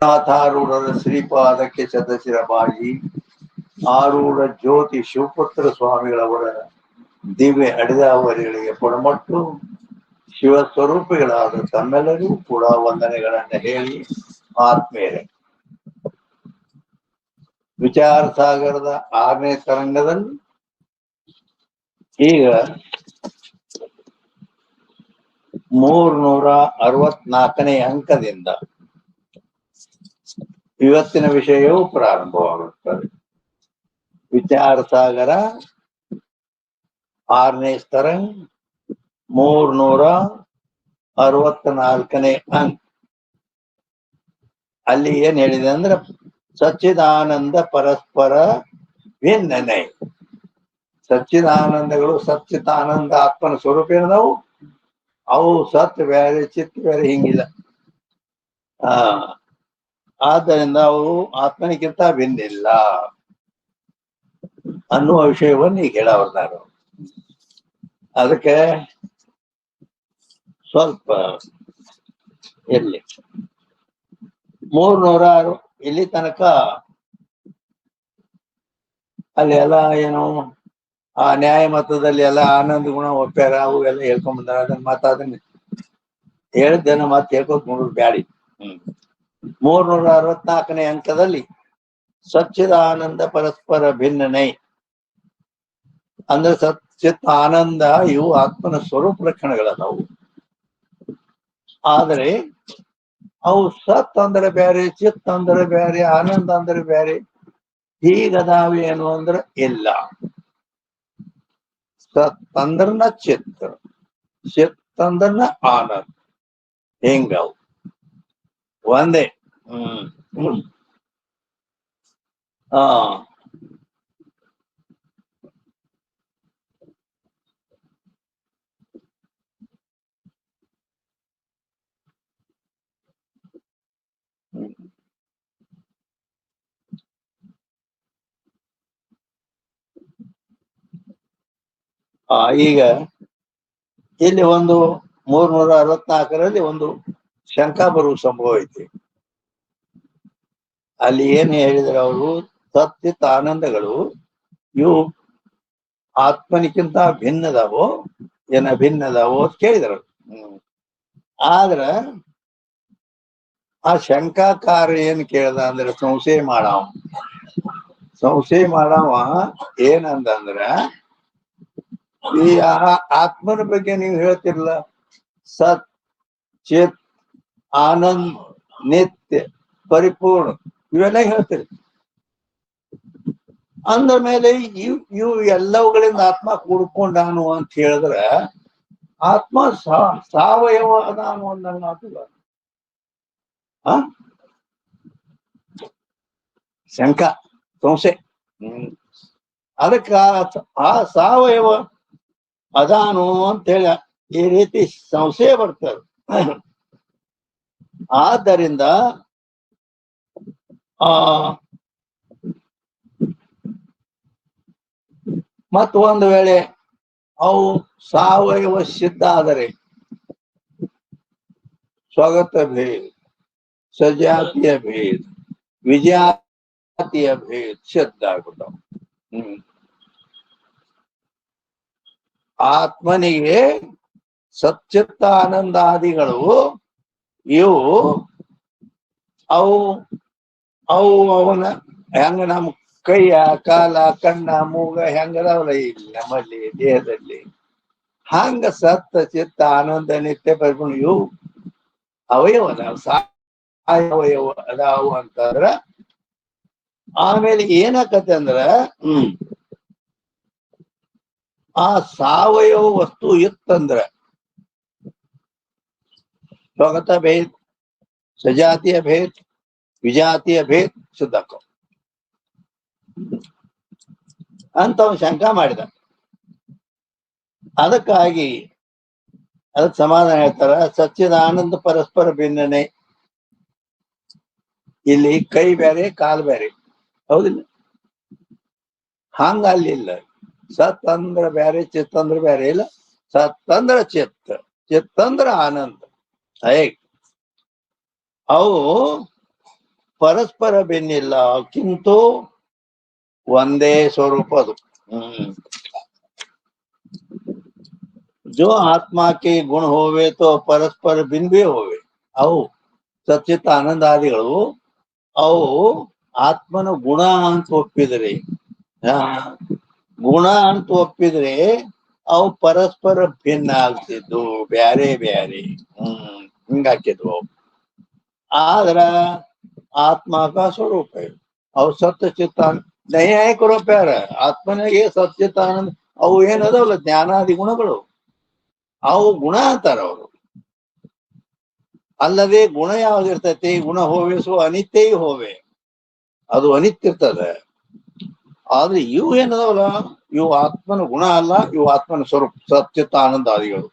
ನಾಥಾರೂಢರ ಶ್ರೀಪಾದಕ್ಕೆ ಶತಶಿರಬಾಗಿ ಆರೂಢ ಜ್ಯೋತಿ ಶಿವಪುತ್ರ ಸ್ವಾಮಿಗಳವರ ದಿವ್ಯ ಅಡಿದಾವರಿಗಳಿಗೆ ಪೊಡಮಟ್ಟು ಶಿವಸ್ವರೂಪಿಗಳಾದ ತಮ್ಮೆಲ್ಲರೂ ಕೂಡ ವಂದನೆಗಳನ್ನು ಹೇಳಿ ಆತ್ಮೇಲೆ ವಿಚಾರ ಸಾಗರದ 6ನೇ ತರಂಗದಲ್ಲಿ ಈಗ 364ನೇ ಅಂಕದಿಂದ ಇವತ್ತಿನ ವಿಷಯವು ಪ್ರಾರಂಭವಾಗುತ್ತದೆ. ವಿಚಾರ ಸಾಗರ 6ನೇ ತರಂಗ 364ನೇ ಅಂಕ. ಅಲ್ಲಿ ಏನ್ ಹೇಳಿದೆ ಅಂದ್ರೆ ಸಚ್ಚಿದಾನಂದ ಪರಸ್ಪರ ಭಿನ್ನನೆ. ಸಚ್ಚಿದಾನಂದಗಳು ಸಚ್ಚಿದಾನಂದ ಆತ್ಮನ ಸ್ವರೂಪ ಏನದವು, ಅವು ಸತ್ ಬೇರೆ ಚಿತ್ ಬೇರೆ ಹಿಂಗಿಲ್ಲ. ಆದ್ದರಿಂದ ಅವು ಆತ್ಮನಿಗಿಂತ ಭಿನ್ನಿಲ್ಲ ಅನ್ನುವ ವಿಷಯವನ್ನು ಈಗ ಹೇಳವರ್ದಾರು. ಅದಕ್ಕೆ ಸ್ವಲ್ಪ ಇರ್ಲಿ. 306 ಇಲ್ಲಿ ತನಕ ಅಲ್ಲಿ ಎಲ್ಲ ಏನು ಆ ನ್ಯಾಯ ಮತದಲ್ಲಿ ಎಲ್ಲ ಆನಂದ ಗುಣ ಒಪ್ಪ್ಯಾರ, ಅವು ಎಲ್ಲ ಹೇಳ್ಕೊಂಡ್ ಬಂದಾರ. ಅದನ್ನ ಹೇಳಿದ್ದೇನ ಮತ್ತೆ ಹೇಳ್ಕೊತ್ ನೋಡುದು ಬ್ಯಾಡಿ. 364ನೇ ಅಂಕದಲ್ಲಿ ಸಚ್ಚಿದಾನಂದ ಪರಸ್ಪರ ಭಿನ್ನನೆ ಅಂದ್ರೆ ಸಚ್ಚಿತ್ ಆನಂದ ಇವು ಆತ್ಮನ ಸ್ವರೂಪ ಲಕ್ಷಣಗಳದಾವು. ಆದರೆ ಅವು ಸತ್ ಅಂದ್ರೆ ಬೇರೆ, ಚಿತ್ ಅಂದ್ರೆ ಬೇರೆ, ಆನಂದ ಅಂದ್ರೆ ಬೇರೆ. ಹೀಗದಾವೆ ಏನು ಅಂದ್ರೆ ಇಲ್ಲ. ಸತ್ ಅಂದ್ರನ ಚಿತ್, ಚಿತ್ ಅಂದ್ರನ ಆನಂದ, ಹಿಂಗವು ಒಂದೇ. ಈಗ ಇಲ್ಲಿ ಒಂದು 364ರಲ್ಲಿ ಒಂದು ಶಂಕಾ ಬರುವ ಸಂಭವ ಐತಿ. ಅಲ್ಲಿ ಏನ್ ಹೇಳಿದ್ರು ಅವರು, ಸಚ್ಚಿತ್ ಆನಂದಗಳು ಇವು ಆತ್ಮನಿಕ್ಕಿಂತ ಭಿನ್ನದಾವೋ ಏನ ಭಿನ್ನದಾವೋ ಅಂತ ಕೇಳಿದ್ರು. ಆದ್ರ ಆ ಶಂಕಾಕಾರ ಏನ್ ಕೇಳ್ದ ಅಂದ್ರೆ ಸಂಶಯ ಮಾಡವ ಏನಂದಂದ್ರ, ಈ ಆತ್ಮನ ಬಗ್ಗೆ ನೀವು ಹೇಳ್ತಿರಲ್ಲ, ಸತ್ ಚಿತ್ ಆನಂದ್ ನಿತ್ಯ ಪರಿಪೂರ್ಣ ಇವೆಲ್ಲ ಹೇಳ್ತೀರಿ. ಅಂದ ಮೇಲೆ ಇವು ಎಲ್ಲವುಗಳಿಂದ ಆತ್ಮ ಕೂಡ್ಕೊಂಡಾನು ಅಂತ ಹೇಳಿದ್ರೆ ಆತ್ಮ ಸಾವಯವ ಅದಾನು ಅಂದಂಗ ಆತಲ್ಲ. ಶಂಕಾ ಸಂಶಯ. ಅದಕ್ಕ ಆ ಸಾವಯವ ಅದಾನು ಅಂತೇಳಿ ಈ ರೀತಿ ಸಂಶಯ ಬರ್ತದೆ. ಆದ್ದರಿಂದ ಮತ್ತು ಒಂದು ವೇಳೆ ಅವು ಸಾವಯವ ಸಿದ್ಧ ಆದರೆ ಸ್ವಗತ ಭೇದ, ಸಜಾತಿಯ ಭೇದ, ವಿಜಾತಿಯ ಭೇದ ಸಿದ್ಧ ಆಗ್ಬಿಟ್ಟವು. ಆತ್ಮನಿಗೆ ಸಚ್ಚಿತ್ತ ಆನಂದಾದಿಗಳು ಇವು ಅವು ಅವನ ಹೆಂಗ ನಮ್ಮ ಕೈಯ ಕಾಲ ಕಣ್ಣ ಮೂಗ ಹೆಂಗದಾವಲ್ಲ ಇಲ್ಲಿ ನಮ್ಮಲ್ಲಿ ದೇಹದಲ್ಲಿ, ಹಂಗ ಸತ್ತ ಚಿತ್ತ ಆನಂದ ನಿತ್ಯ ಪರಿಪೂರ್ಣ ಇವು ಅವಯವ ಸಾವಯವ ಅದಾವು ಅಂತಂದ್ರ ಆಮೇಲೆ ಏನಾಕತ್ತೆ ಅಂದ್ರ ಆ ಸಾವಯವ ವಸ್ತು ಇತ್ತಂದ್ರ ಸ್ವಗತ ಭೇದ, ಸಜಾತಿಯ ಭೇದ, ವಿಜಾತಿಯ ಭೇದ ಸಿದ್ಧಕ್ಕ ಅಂತ ಅವನು ಶಂಕಾ ಮಾಡಿದ. ಅದಕ್ಕಾಗಿ ಅದಕ್ಕೆ ಸಮಾಧಾನ ಹೇಳ್ತಾರ, ಸಚ್ಚಿದಾನಂದ ಪರಸ್ಪರ ಭಿನ್ನನೆ. ಇಲ್ಲಿ ಕೈ ಬೇರೆ ಕಾಲು ಬೇರೆ, ಹೌದಿಲ್ಲ? ಹಂಗ ಅಲ್ಲಿಲ್ಲ. ಸತ್ ಅಂದ್ರ ಬೇರೆ, ಚಿತ್ ಅಂದ್ರ ಬೇರೆ ಇಲ್ಲ. ಸತ್ ಅಂದ್ರ ಚಿತ್, ಚಿತ್ ಅಂದ್ರ ಆನಂದ. ಹೇಗ್ ಅವು ಪರಸ್ಪರ ಭಿನ್ನಿಲ್ಲ, ಕಿಂತು ಒಂದೇ ಸ್ವರೂಪ ಅದು. जो आत्मा के गुण होवे तो परस्पर भिन्न भी होवे. ಅವು ಸಚ್ಚಿತ್ ಆನಂದಾದಿಗಳು ಅವು ಆತ್ಮನ ಗುಣ ಅಂತ ಒಪ್ಪಿದ್ರೆ, ಗುಣ ಅಂತ ಒಪ್ಪಿದ್ರೆ ಅವು ಪರಸ್ಪರ ಭಿನ್ನ ಆಗ್ತಿದ್ವು, ಬ್ಯಾರೆ ಬ್ಯಾರೆ ಹಿಂಗಾಕಿದ್ವು. ಆದ್ರ ಆತ್ಮಕ ಸ್ವರೂಪ ಅವು ಸತ್ಯ ಚಿತ್ತ ನೈಯಾಯಿಕರು ಒಪ್ಪ್ಯಾರ. ಆತ್ಮನಿಗೆ ಸಚ್ಚಿತ್ತಾನಂದ ಅವು ಏನದವಲ್ಲ ಜ್ಞಾನಾದಿ ಗುಣಗಳು, ಅವು ಗುಣ ಅಂತಾರ ಅವರು. ಅಲ್ಲದೆ ಗುಣ ಯಾವ್ದಿರ್ತೈತಿ, ಗುಣ ಹೋವಿಸು ಅನಿತ್ಯ ಹೋವೆ, ಅದು ಅನಿತ್ಯ ಇರ್ತದೆ. ಆದ್ರೆ ಇವು ಏನದವಲ್ಲ ಇವು ಆತ್ಮನ ಗುಣ ಅಲ್ಲ, ಇವು ಆತ್ಮನ ಸ್ವರೂಪ ಸಚ್ಚಿತ್ತ ಆನಂದಾದಿಗಳು.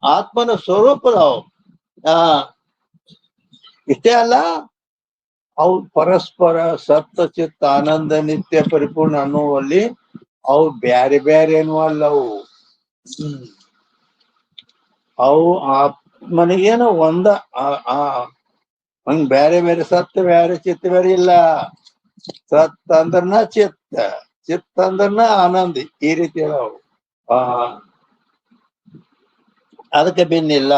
ಆತ್ಮನ ಸ್ವರೂಪದವು ಇಷ್ಟೇ ಅಲ್ಲ, ಅವು ಪರಸ್ಪರ ಸತ್ಯ ಚಿತ್ತ ಆನಂದ ನಿತ್ಯ ಪರಿಪೂರ್ಣ ಅನ್ನುವಲ್ಲಿ ಅವು ಬ್ಯಾರೆ ಬ್ಯಾರೆ ಅನ್ನುವಲ್ಲವು. ಅವು ಆತ್ಮನಿಗೇನು ಒಂದ ಹಂಗ್ ಬ್ಯಾರೆ ಬ್ಯಾರೆ ಸತ್ಯ ಬ್ಯಾರೆ ಚಿತ್ತ ಬೇರೆ ಇಲ್ಲ. ಸತ್ ಅಂದ್ರನ ಚಿತ್ತ, ಚಿತ್ತ ಅಂದ್ರನ ಆನಂದಿ, ಈ ರೀತಿ ಅವು. ಅದಕ್ಕೆ ಭಿನ್ನಿಲ್ಲ.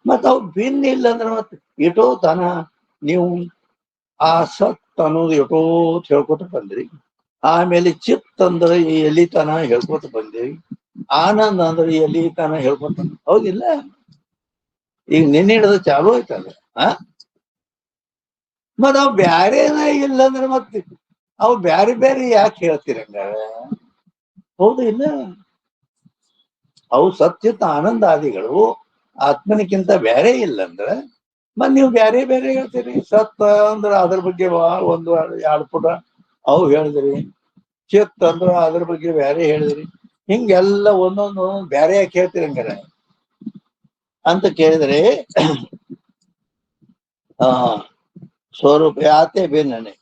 ಮತ್ತ ಅವು ಭಿನ್ನ ಇಲ್ಲ ಅಂದ್ರೆ ಮತ್ತೆ ಇಟೋ ತನ ನೀವು ಆ ಸತ್ ಅನ್ನೋದು ಎಟೋ ಹೇಳ್ಕೊತ ಬಂದ್ರಿ. ಆಮೇಲೆ ಚಿತ್ ಅಂದ್ರೆ ಎಲ್ಲಿ ತನ ಹೇಳ್ಕೊತ ಬಂದೇವಿ. ಆನಂದ ಅಂದ್ರೆ ಎಲ್ಲಿ ತನ ಹೇಳ್ಕೊತ, ಹೌದಿಲ್ಲ? ಈಗ ನಿನ್ನೆ ಹಿಡಿದು ಚಾಲು ಆಯ್ತಲ್ಲ. ಮತ್ ಅವ್ ಬ್ಯಾರೇನ ಇಲ್ಲ ಅಂದ್ರೆ ಮತ್ತೆ ಅವು ಬ್ಯಾರೆ ಬ್ಯಾರೆ ಯಾಕೆ ಹೇಳ್ತೀರಂಗ? ಹೌದು ಇಲ್ಲ? ಅವು ಸತ್ಯತ ಆನಂದಾದಿಗಳು ಆತ್ಮನಿಕ್ಕಿಂತ ಬ್ಯಾರೆ ಇಲ್ಲ ಅಂದ್ರೆ ಮತ್ ನೀವು ಬ್ಯಾರೆ ಬ್ಯಾರೆ ಹೇಳ್ತೀರಿ. ಸತ್ತ ಅಂದ್ರ ಅದ್ರ ಬಗ್ಗೆ ಒಂದು 2 ಪುಟ ಅವು ಹೇಳಿದ್ರಿ, ಚಿತ್ ಅಂದ್ರ ಅದ್ರ ಬಗ್ಗೆ ಬ್ಯಾರೆ ಹೇಳಿದ್ರಿ. ಹಿಂಗೆಲ್ಲ ಒಂದೊಂದು ಬ್ಯಾರೆ ಯಾಕೆ ಹೇಳ್ತೀರಿ ಹಂಗಾರ ಅಂತ ಕೇಳಿದ್ರೆ, ಸ್ವರೂಪ ಯಾತೆ ಭಿನ್ನನೆ.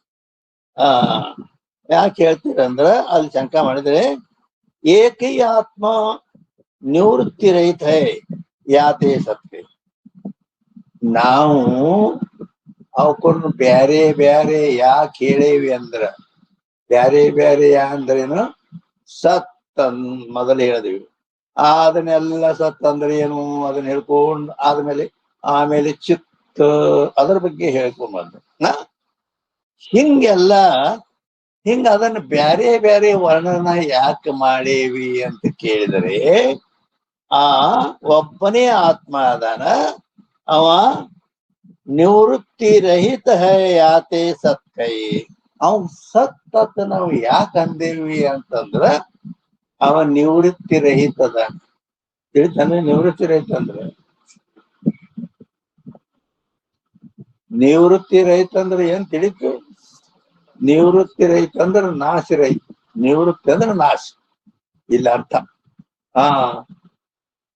ಯಾಕೆ ಹೇಳ್ತೀರಂದ್ರ ಅಲ್ಲಿ ಶಂಕ ಮಾಡಿದ್ರೆ, ಏಕೈ ಆತ್ಮ ನಿವೃತ್ತಿ ರಹಿತ ಯಾತೆ ಸತ್ಯ. ನಾವು ಅವಕೊಂಡು ಬ್ಯಾರೆ ಬ್ಯಾರೆ ಯಾಕೆ ಹೇಳೇವಿ ಅಂದ್ರ, ಬ್ಯಾರೆ ಬ್ಯಾರೆ ಅಂದ್ರೇನು? ಸತ್ ಮೊದಲು ಹೇಳಿದ್ವಿ. ಅದನ್ನೆಲ್ಲ ಸತ್ ಅಂದ್ರೆ ಏನು ಅದನ್ನ ಹೇಳ್ಕೊಂಡ್ ಆಮೇಲೆ ಚಿತ್ತ ಅದರ ಬಗ್ಗೆ ಹೇಳ್ಕೊಂಬಂದು ಹಿಂಗೆಲ್ಲ ಅದನ್ನ ಬ್ಯಾರೆ ಬ್ಯಾರೆ ವರ್ಣನ ಯಾಕೆ ಮಾಡೇವಿ ಅಂತ ಕೇಳಿದರೆ, ಒಬ್ಬನೇ ಆತ್ಮ ಅದಾನ, ಅವ ನಿವೃತ್ತಿ ರಹಿತ ಯಾತೆ ಸತ್ಕೈ. ಅವ್ ಸತ್ ನಾವು ಯಾಕೆ ಅಂದೇವಿ ಅಂತಂದ್ರ ಅವ ನಿವೃತ್ತಿ ರಹಿತದ. ತಿಳಿತಾನೆ? ನಿವೃತ್ತಿ ರಹಿತ ಅಂದ್ರೆ ನಿವೃತ್ತಿ ರಹಿತ ಅಂದ್ರೆ ಏನ್ ತಿಳಿತು? ನಿವೃತ್ತಿ ರಹಿತ ಅಂದ್ರೆ ನಾಶ ರಹಿತ. ನಿವೃತ್ತಿ ಅಂದ್ರೆ ನಾಶ, ಇಲ್ಲ ಅರ್ಥ.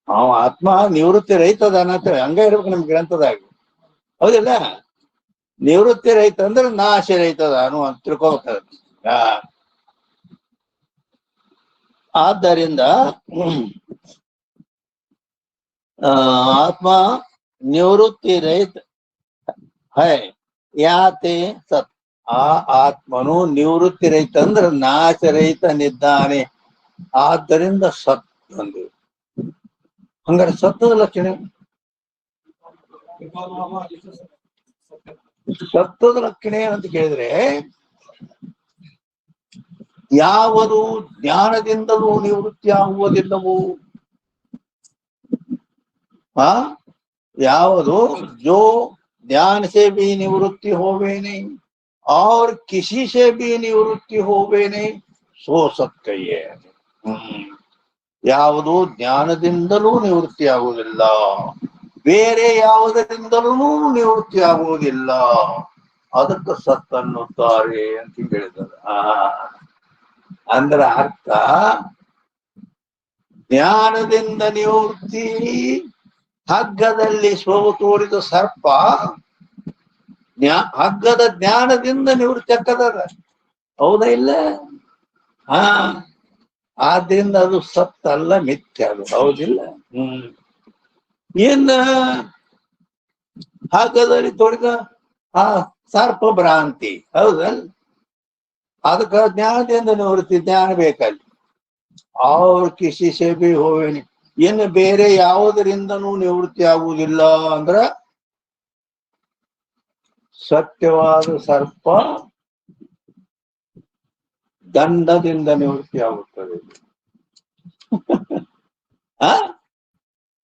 ಅವ ಆತ್ಮ ನಿವೃತ್ತಿ ರಹಿತದ ಅನ್ನತ್ತ ಹಂಗ ಇರ್ಬೇಕು ನಮ್ ಗ್ರಂಥದಾಗ, ಹೌದಿಲ್ಲ? ನಿವೃತ್ತಿ ರಹಿತ ಅಂದ್ರೆ ನಾಶ ರಹಿತದ ಅಂತ ತಿಳ್ಕೊಬೇಕಾಗ. ಆದ್ದರಿಂದ ಆತ್ಮ ನಿವೃತ್ತಿ ರಹಿತ ಯಾತೆ ಸತ್. ಆ ಆತ್ಮನು ನಿವೃತ್ತಿ ರಹಿತ ಅಂದ್ರೆ ನಾಶ ರಹಿತನಿದ್ದಾನೆ, ಆದ್ದರಿಂದ ಸತ್ ಅಂದೇವಿ. ಹಂಗಾರೆ ಸತ್ವದ ಲಕ್ಷಣ, ಸತ್ವದ ಲಕ್ಷಣ ಏನಂತ ಕೇಳಿದ್ರೆ, ಯಾವುದು ಜ್ಞಾನದಿಂದಲೂ ನಿವೃತ್ತಿ ಆಗುವುದಿಲ್ಲವೋ, ಯಾವುದು जो ज्ञान से भी निवृत्ति होवे नहीं और किसी से भी निवृत्ति होवे नहीं सो सत्य है. ಯಾವುದು ಜ್ಞಾನದಿಂದಲೂ ನಿವೃತ್ತಿ ಆಗುವುದಿಲ್ಲ, ಬೇರೆ ಯಾವುದರಿಂದಲೂ ನಿವೃತ್ತಿ ಆಗುವುದಿಲ್ಲ, ಅದಕ್ಕೆ ಸತ್ ಅನ್ನುತ್ತಾರೆ ಅಂತ ಹೇಳಿದ್ದಾರೆ. ಅಂದ್ರ ಅರ್ಥ, ಜ್ಞಾನದಿಂದ ನಿವೃತ್ತಿ, ಹಗ್ಗದಲ್ಲಿ ಸೋವು ತೋರಿದ ಸರ್ಪ ಹಗ್ಗದ ಜ್ಞಾನದಿಂದ ನಿವೃತ್ತಿ ಆಗ್ತದ, ಹೌದಾ ಇಲ್ಲ? ಆದ್ರಿಂದ ಅದು ಸತ್ ಅಲ್ಲ, ಮಿಥ್ಯ ಅದು, ಹೌದಿಲ್ಲ? ಇನ್ನ ಹಗ್ಗದಲ್ಲಿ ತೊಡಿದ ಆ ಸರ್ಪ ಭ್ರಾಂತಿ ಹೌದಲ್. ಅದಕ್ಕ ಜ್ಞಾನದಿಂದ ನಿವೃತ್ತಿ, ಜ್ಞಾನ ಬೇಕಲ್ಲಿ. ಅವ್ರ ಕಿಸಿ ಸೇಬಿ ಹೋವೇನಿ, ಇನ್ನು ಬೇರೆ ಯಾವುದರಿಂದನೂ ನಿವೃತ್ತಿ ಆಗುವುದಿಲ್ಲ ಅಂದ್ರ ಸತ್ಯವಾದ ಸರ್ಪ ದಂಡದಿಂದ ನಿವೃತ್ತಿ ಆಗುತ್ತದೆ. ಆ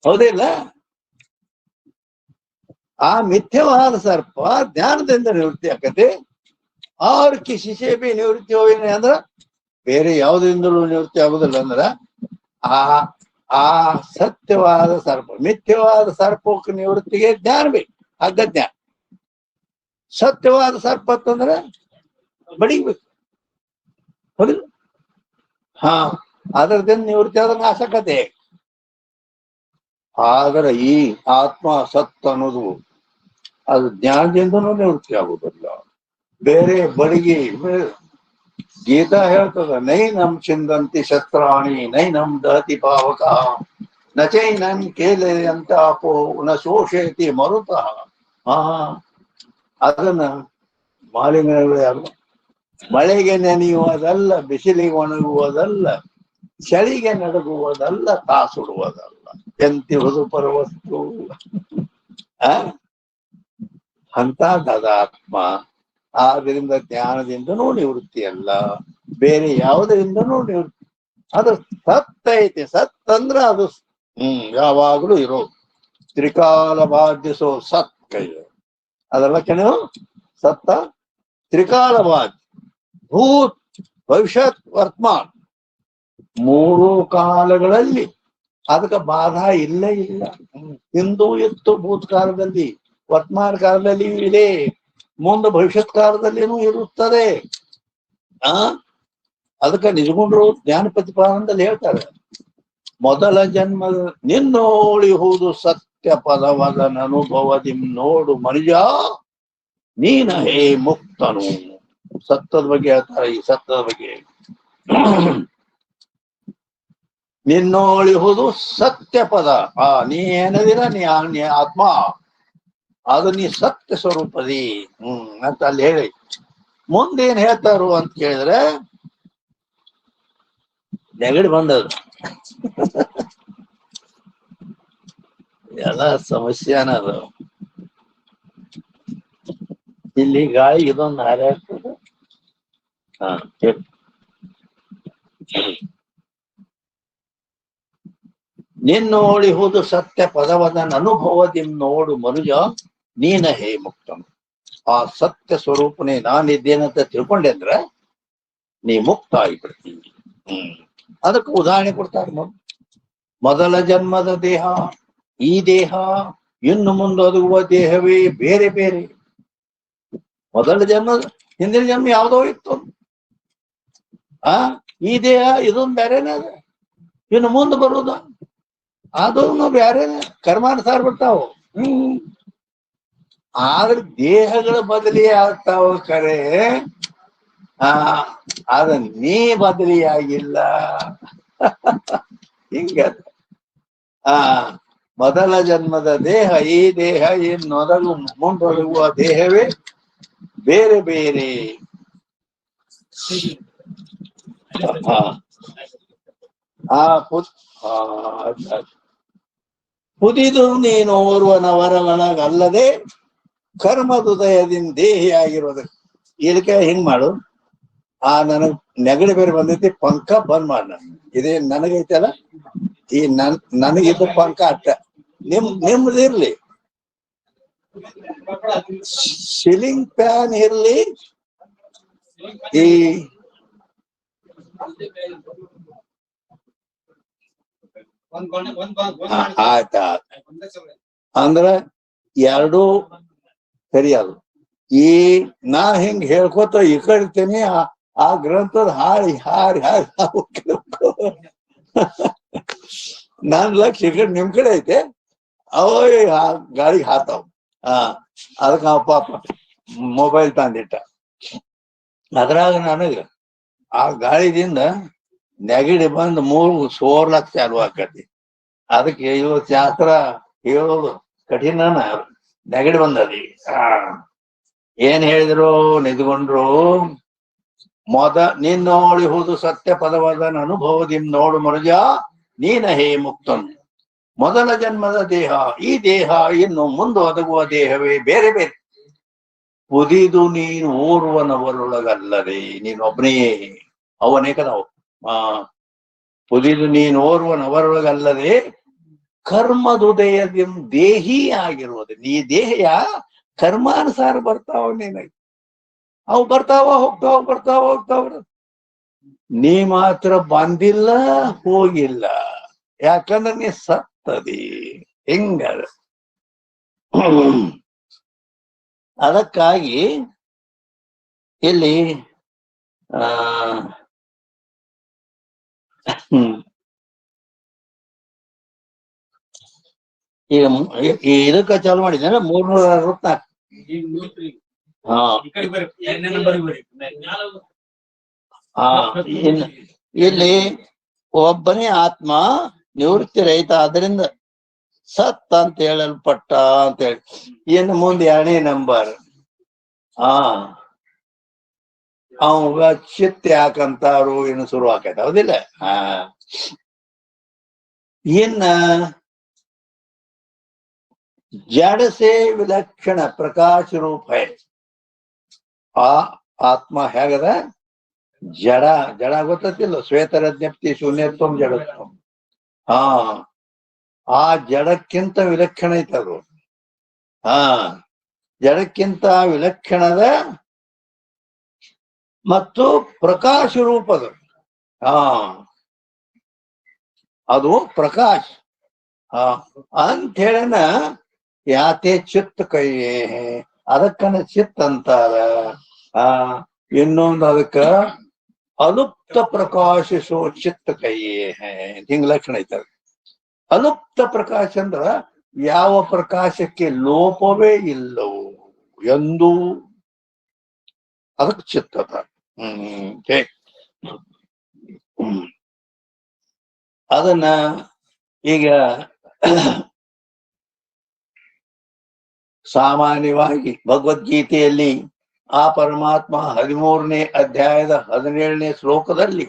ಹೌದಿಲ್ಲ? ಆ ಮಿಥ್ಯವಾದ ಸರ್ಪ ಜ್ಞಾನದಿಂದ ನಿವೃತ್ತಿ ಆಕತಿ. ಅವ್ರ ಕಿಸಿ ಸೇಬಿ ನಿವೃತ್ತಿ ಹೋವೇನಿ ಅಂದ್ರ ಬೇರೆ ಯಾವುದರಿಂದಲೂ ನಿವೃತ್ತಿ ಆಗುದಿಲ್ಲ. ಅಂದ್ರ ಆ ಆ ಸತ್ಯವಾದ ಸರ್ಪ, ಮಿಥ್ಯವಾದ ಸರ್ಪಕ್ಕೆ ನಿವೃತ್ತಿಗೆ ಜ್ಞಾನ ಬೇಕು, ಹಗ್ಗ ಜ್ಞಾನ. ಸತ್ಯವಾದ ಸರ್ಪ ಅಂತಂದ್ರೆ ಬಡಿಬೇಕು, ಹೌದಿಲ್ಲ? ಹಾ, ಅದರದಿಂದ ನಿವೃತ್ತಿ ಆದ ನಾಶಕತೆ. ಆದ್ರೆ ಈ ಆತ್ಮ ಸತ್ ಅನ್ನೋದು ಅದು ಜ್ಞಾನದಿಂದನೂ ನಿವೃತ್ತಿ ಆಗುದಿಲ್ಲ. ಬೇರೆ ಬಡಿಗೆ ಗೀತಾ ಹೇಳ್ತದ, ನೈನಂ ಚಿಂದಂತಿ ಶಸ್ತ್ರಾಣಿ ನೈನಂ ದಹತಿ ಪಾವಕ ನಚೈನಂ ಕೇಲೆಯಂತ ಅಪೋ ನ ಶೋಷಯತಿ ಮರುತಃ. ಅದನ್ನ ಮಾಲಿನ್ಯಗಳು ಮಳೆಗೆ ನೆನೆಯುವುದಲ್ಲ, ಬಿಸಿಲಿಗೆ ಒಣಗುವುದಲ್ಲ, ಚಳಿಗೆ ನಡುಗುವುದಲ್ಲ, ಕಾಸುಡುವುದಲ್ಲ, ಎಂತಿಹುದು ಪರವಸ್ತು. ಅಂತದಾತ್ಮ. ಆದ್ರಿಂದ ಜ್ಞಾನದಿಂದನೂ ನಿವೃತ್ತಿ ಅಲ್ಲ, ಬೇರೆ ಯಾವುದರಿಂದನೂ ನಿವೃತ್ತಿ. ಅದು ಸತ್ ಐತಿ. ಸತ್ ಅಂದ್ರ ಅದು ಯಾವಾಗ್ಲೂ ಇರೋದು. ತ್ರಿಕಾಲ ಬಾಧಿಸೋ ಸತ್ ಕೈ ಅದೆಲ್ಲ ಕೆಣವು ಸತ್ತ. ತ್ರಿಕಾಲ ಬಾಧ್ಯ, ಭೂತ್ ಭವಿಷ್ಯತ್ ವರ್ತಮಾನ್, ಮೂರು ಕಾಲಗಳಲ್ಲಿ ಅದಕ್ಕೆ ಬಾಧಾ ಇಲ್ಲೇ ಇಲ್ಲ. ಹಿಂದೂ ಇತ್ತು ಭೂತಕಾಲದಲ್ಲಿ, ವರ್ತಮಾನ ಕಾಲದಲ್ಲಿ ಇದೆ, ಮುಂದೆ ಭವಿಷ್ಯತ್ ಕಾಲದಲ್ಲಿನೂ ಇರುತ್ತದೆ. ಅದಕ್ಕೆ ನಿಜಗುಂಡ್ರು ಜ್ಞಾನ ಪ್ರತಿಪಾದನದಲ್ಲಿ ಹೇಳ್ತಾರೆ, ಮೊದಲ ಜನ್ಮದ ನಿನ್ನೋಳಿಹುದು ಸತ್ಯ ಪದವದನ ಅನುಭವದಿ ನೋಡು ಮನುಜ ನೀನ ಹೇ ಮುಕ್ತನು. ಸತ್ತದ ಬಗ್ಗೆ ಹೇಳ್ತಾರೆ. ಈ ಸತ್ತದ ಬಗ್ಗೆ ನಿನ್ನೋಳಿಹುದು ಸತ್ಯ ಪದ. ನೀ ಏನದಿರ, ನೀ ಆತ್ಮ, ಅದು ನೀ ಸತ್ಯ ಸ್ವರೂಪದಿ ಅಂತ ಅಲ್ಲಿ ಹೇಳಿ. ಮುಂದೇನ್ ಹೇಳ್ತಾರು ಅಂತ ಕೇಳಿದ್ರೆ ನೆಗಡಿ ಬಂದದು. ಎಲ್ಲ ಸಮಸ್ಯೆನ ಅದು. ಇಲ್ಲಿ ಗಾಳಿ ಇದೊಂದು ಹಾರಾಡ್ತದೆ. ನಿನ್ನೋಳಿಹುದು ಸತ್ಯ ಪದವದನ ಅನುಭವದಿ ನೋಡು ಮನುಜ ನೀನ ಹೇ ಮುಕ್ತನು. ಆ ಸತ್ಯ ಸ್ವರೂಪನೇ ನಾನಿದ್ದೇನಂತ ತಿಳ್ಕೊಂಡೆ ಅಂದ್ರೆ ನೀ ಮುಕ್ತ ಆಗಿಬಿಡ್ತೀನಿ. ಅದಕ್ಕೆ ಉದಾಹರಣೆ ಕೊಡ್ತಾರೆ. ಮೊದಲ ಜನ್ಮದ ದೇಹ, ಈ ದೇಹ, ಇನ್ನು ಮುಂದೊದಗುವ ದೇಹವೇ ಬೇರೆ ಬೇರೆ. ಮೊದಲ ಜನ್ಮದ ಹಿಂದಿನ ಜನ್ಮ ಯಾವುದೋ ಇತ್ತು. ಈ ದೇಹ ಇದೊಂದು ಬೇರೆನೇ ಅದ. ಇನ್ನು ಮುಂದೆ ಬರುವುದು ಅದನ್ನು ಬೇರೆನೆ, ಕರ್ಮಾನುಸಾರ ಬರ್ತಾವ. ಆದ್ರೆ ದೇಹಗಳ ಬದಲಿ ಆಗ್ತಾವ ಕರೆ, ಅದ ನೀ ಬದಲಿ ಆಗಿಲ್ಲ. ಹಿಂಗ ಮೊದಲ ಜನ್ಮದ ದೇಹ, ಈ ದೇಹ, ಇನ್ನೊದಗು ಮುಂದೊದಗುವ ದೇಹವೇ ಬೇರೆ ಬೇರೆ. ಪುದಿದು ನೀನು ಓರ್ವನವರವನಗಲ್ಲದೆ ಕರ್ಮದುದಯದಿಂದ ದೇಹಿ ಆಗಿರೋದು. ಇದಕ್ಕೆ ಹಿಂಗ್ ಮಾಡು. ನನಗ್ ನೆಗಡಿ ಬೇರೆ ಬಂದೈತಿ, ಪಂಕ ಬಂದ್ ಮಾಡ. ಇದೇ ನನಗೈತಲ್ಲ, ಈ ನನಗಿದ್ದ ಪಂಕ ಅಟ್ಟ, ನಿಮ್ದಿರ್ಲಿ, ಸೀಲಿಂಗ್ ಫ್ಯಾನ್ ಇರ್ಲಿ, ಈ ಆಯ್ತ ಅಂದ್ರ ಎರಡೂ ಸರಿ. ಅದು ಈ ನಾ ಹಿಂಗ್ ಹೇಳ್ಕೊತ ಈ ಕಡಿತೇನೆ, ಆ ಗ್ರಂಥದ ಹಾರಿ ಹಾರಿ ಹಾರಿ ನನ್ ಲಕ್ಷ ಈ ಕಡೆ ನಿಮ್ ಕಡೆ ಐತೆ, ಅವ ಗಾಳಿಗೆ ಹಾತಾವ್. ಅದಕ್ಕೆ ನಾವು ಪಾಪ ಮೊಬೈಲ್ ತಂದಿಟ್ಟ. ಅದ್ರಾಗ ನನಗ ಆ ಗಾಳಿದಿಂದ ನೆಗಡಿ ಬಂದು ಸೋರ್ಲಕ್ ಚಾಲು ಆಕತಿ. ಅದಕ್ಕೆ ಇವತ್ತು ಶಾಸ್ತ್ರ ಹೇಳೋದು ಕಠಿಣ. ನೆಗಡಿ ಬಂದದಿ. ಏನ್ ಹೇಳಿದ್ರು ನಿಂತ್ಕೊಂಡ್ರು. ನಿನ್ನೋಳಿಹುದು ಸತ್ಯ ಪದವದನ ಅನುಭವದಿ ನೋಡು ಮನುಜ ನೀನ ಹೇ ಮುಕ್ತನ್. ಮೊದಲ ಜನ್ಮದ ದೇಹ, ಈ ದೇಹ ಇನ್ನು ಮುಂದೆ ಒದಗುವ ದೇಹವೇ ಬೇರೆ ಬೇರೆ. ಪುದಿದು ನೀನು ಓರ್ವನವರೊಳಗಲ್ಲದೆ, ನೀನೊಬ್ಬನೇ ಅವನೇಕದವು. ಪುದಿದು ನೀನು ಓರ್ವನವರೊಳಗಲ್ಲದೆ ಕರ್ಮದುದಯದಿ ದೇಹಿ ಆಗಿರುವುದು. ನೀ ದೇಹಯ ಕರ್ಮಾನುಸಾರ ಬರ್ತಾವ ನಿನಗೆ. ಅವು ಬರ್ತಾವ ಹೋಗ್ತಾವ. ನೀ ಮಾತ್ರ ಬಂದಿಲ್ಲ ಹೋಗಿಲ್ಲ, ಯಾಕಂದ್ರೆ ನೀ ಸತ್ತದಿ. ಹಿಂಗ ಅದಕ್ಕಾಗಿ ಇಲ್ಲಿ ಈಗ ಇದಕ್ಕ ಚಾಲು ಮಾಡಿದ್ದೇನೆ 364. ಇಲ್ಲಿ ಒಬ್ಬನೇ ಆತ್ಮ ನಿವೃತ್ತಿ ರಹಿತ, ಅದರಿಂದ ಸತ್ ಅಂತ ಹೇಳಲ್ಪಟ್ಟ ಅಂತ ಹೇಳಿ. ಇನ್ನು ಮುಂದೆ 2ನೇ ನಂಬರ್ ಅವಾಗ ಚಿತ್ತ ಯಾಕಂತಾರು ಇನ್ನು ಶುರು ಆಕೈತೆ, ಹೌದಿಲ್ಲ? ಇನ್ನ ಜಡ ಸೇ ವಿಲಕ್ಷಣ ಪ್ರಕಾಶ ರೂಪ. ಆ ಆತ್ಮ ಹೇಗದ? ಜಡ ಗೊತ್ತಿಲ್ಲ. ಶ್ವೇತರಜ್ಞಪ್ತಿ ಶೂನ್ಯತ್ವಂ ಜಡತ್ವಂ. ಆ ಜಡಕ್ಕಿಂತ ವಿಲಕ್ಷಣ ಐತದು. ಜಡಕ್ಕಿಂತ ವಿಲಕ್ಷಣದ ಮತ್ತು ಪ್ರಕಾಶ ರೂಪದ. ಅದು ಪ್ರಕಾಶ ಅಂತ ಹೇಳನ ಯಾತೆ ಚಿತ್ತ ಕೈಯೇ, ಅದಕ್ಕನ ಚಿತ್ತ ಅಂತಾರ. ಇನ್ನೊಂದು ಅದಕ್ಕ ಅಲುಪ್ತ ಪ್ರಕಾಶಿಸೋ ಚಿತ್ತ ಕೈಯೇ ಹಿಂಗ ಲಕ್ಷಣ ಐತದ. ಅಲುಪ್ತ ಪ್ರಕಾಶ ಅಂದ್ರ ಯಾವ ಪ್ರಕಾಶಕ್ಕೆ ಲೋಪವೇ ಇಲ್ಲವು ಎಂದೂ, ಅದಕ್ಕೆ ಚಿತ್ತದ. ಅದನ್ನ ಈಗ ಸಾಮಾನ್ಯವಾಗಿ ಭಗವದ್ಗೀತೆಯಲ್ಲಿ ಆ ಪರಮಾತ್ಮ 13ನೇ ಅಧ್ಯಾಯದ 17ನೇ ಶ್ಲೋಕದಲ್ಲಿ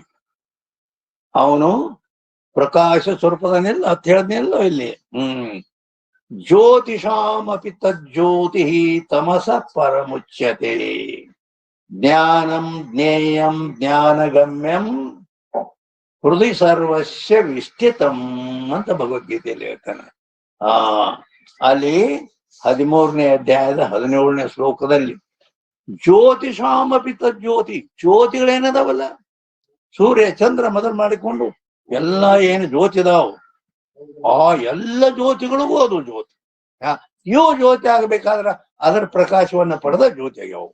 ಅವನು ಪ್ರಕಾಶ ಸ್ವರೂಪದನ್ನೆಲ್ಲ ಅಂತ ಹೇಳಿದ್ನೆಲ್ಲ ಇಲ್ಲಿ. ಜ್ಯೋತಿಷಾಮಪಿ ತಜ್ಜ್ಯೋತಿ ತಮಸ ಪರಮುಚ್ಯತೆ, ಜ್ಞಾನಂ ಜ್ಞೇಯಂ ಜ್ಞಾನಗಮ್ಯಂ ಹೃದಯ ಸರ್ವಸ್ಯ ವಿಷ್ಠಿತಂ ಅಂತ ಭಗವದ್ಗೀತೆಯಲ್ಲಿ ಹೇಳ್ತಾನೆ. ಅಲ್ಲಿ 13ನೇ ಅಧ್ಯಾಯದ 17ನೇ ಶ್ಲೋಕದಲ್ಲಿ ಜ್ಯೋತಿಷಾಮಪಿ ತಜ್ಜ್ಯೋತಿ, ಜ್ಯೋತಿಗಳೇನದಾವಲ್ಲ, ಸೂರ್ಯ ಚಂದ್ರ ಮೊದಲು ಮಾಡಿಕೊಂಡು ಎಲ್ಲ ಏನು ಜ್ಯೋತಿದಾವು, ಆ ಎಲ್ಲ ಜ್ಯೋತಿಗಳಿಗೂ ಅದು ಜ್ಯೋತಿ. ಇವು ಜ್ಯೋತಿ ಆಗ್ಬೇಕಾದ್ರ ಅದರ ಪ್ರಕಾಶವನ್ನ ಪಡೆದ ಜ್ಯೋತಿ ಆಗ್ಯಾವು.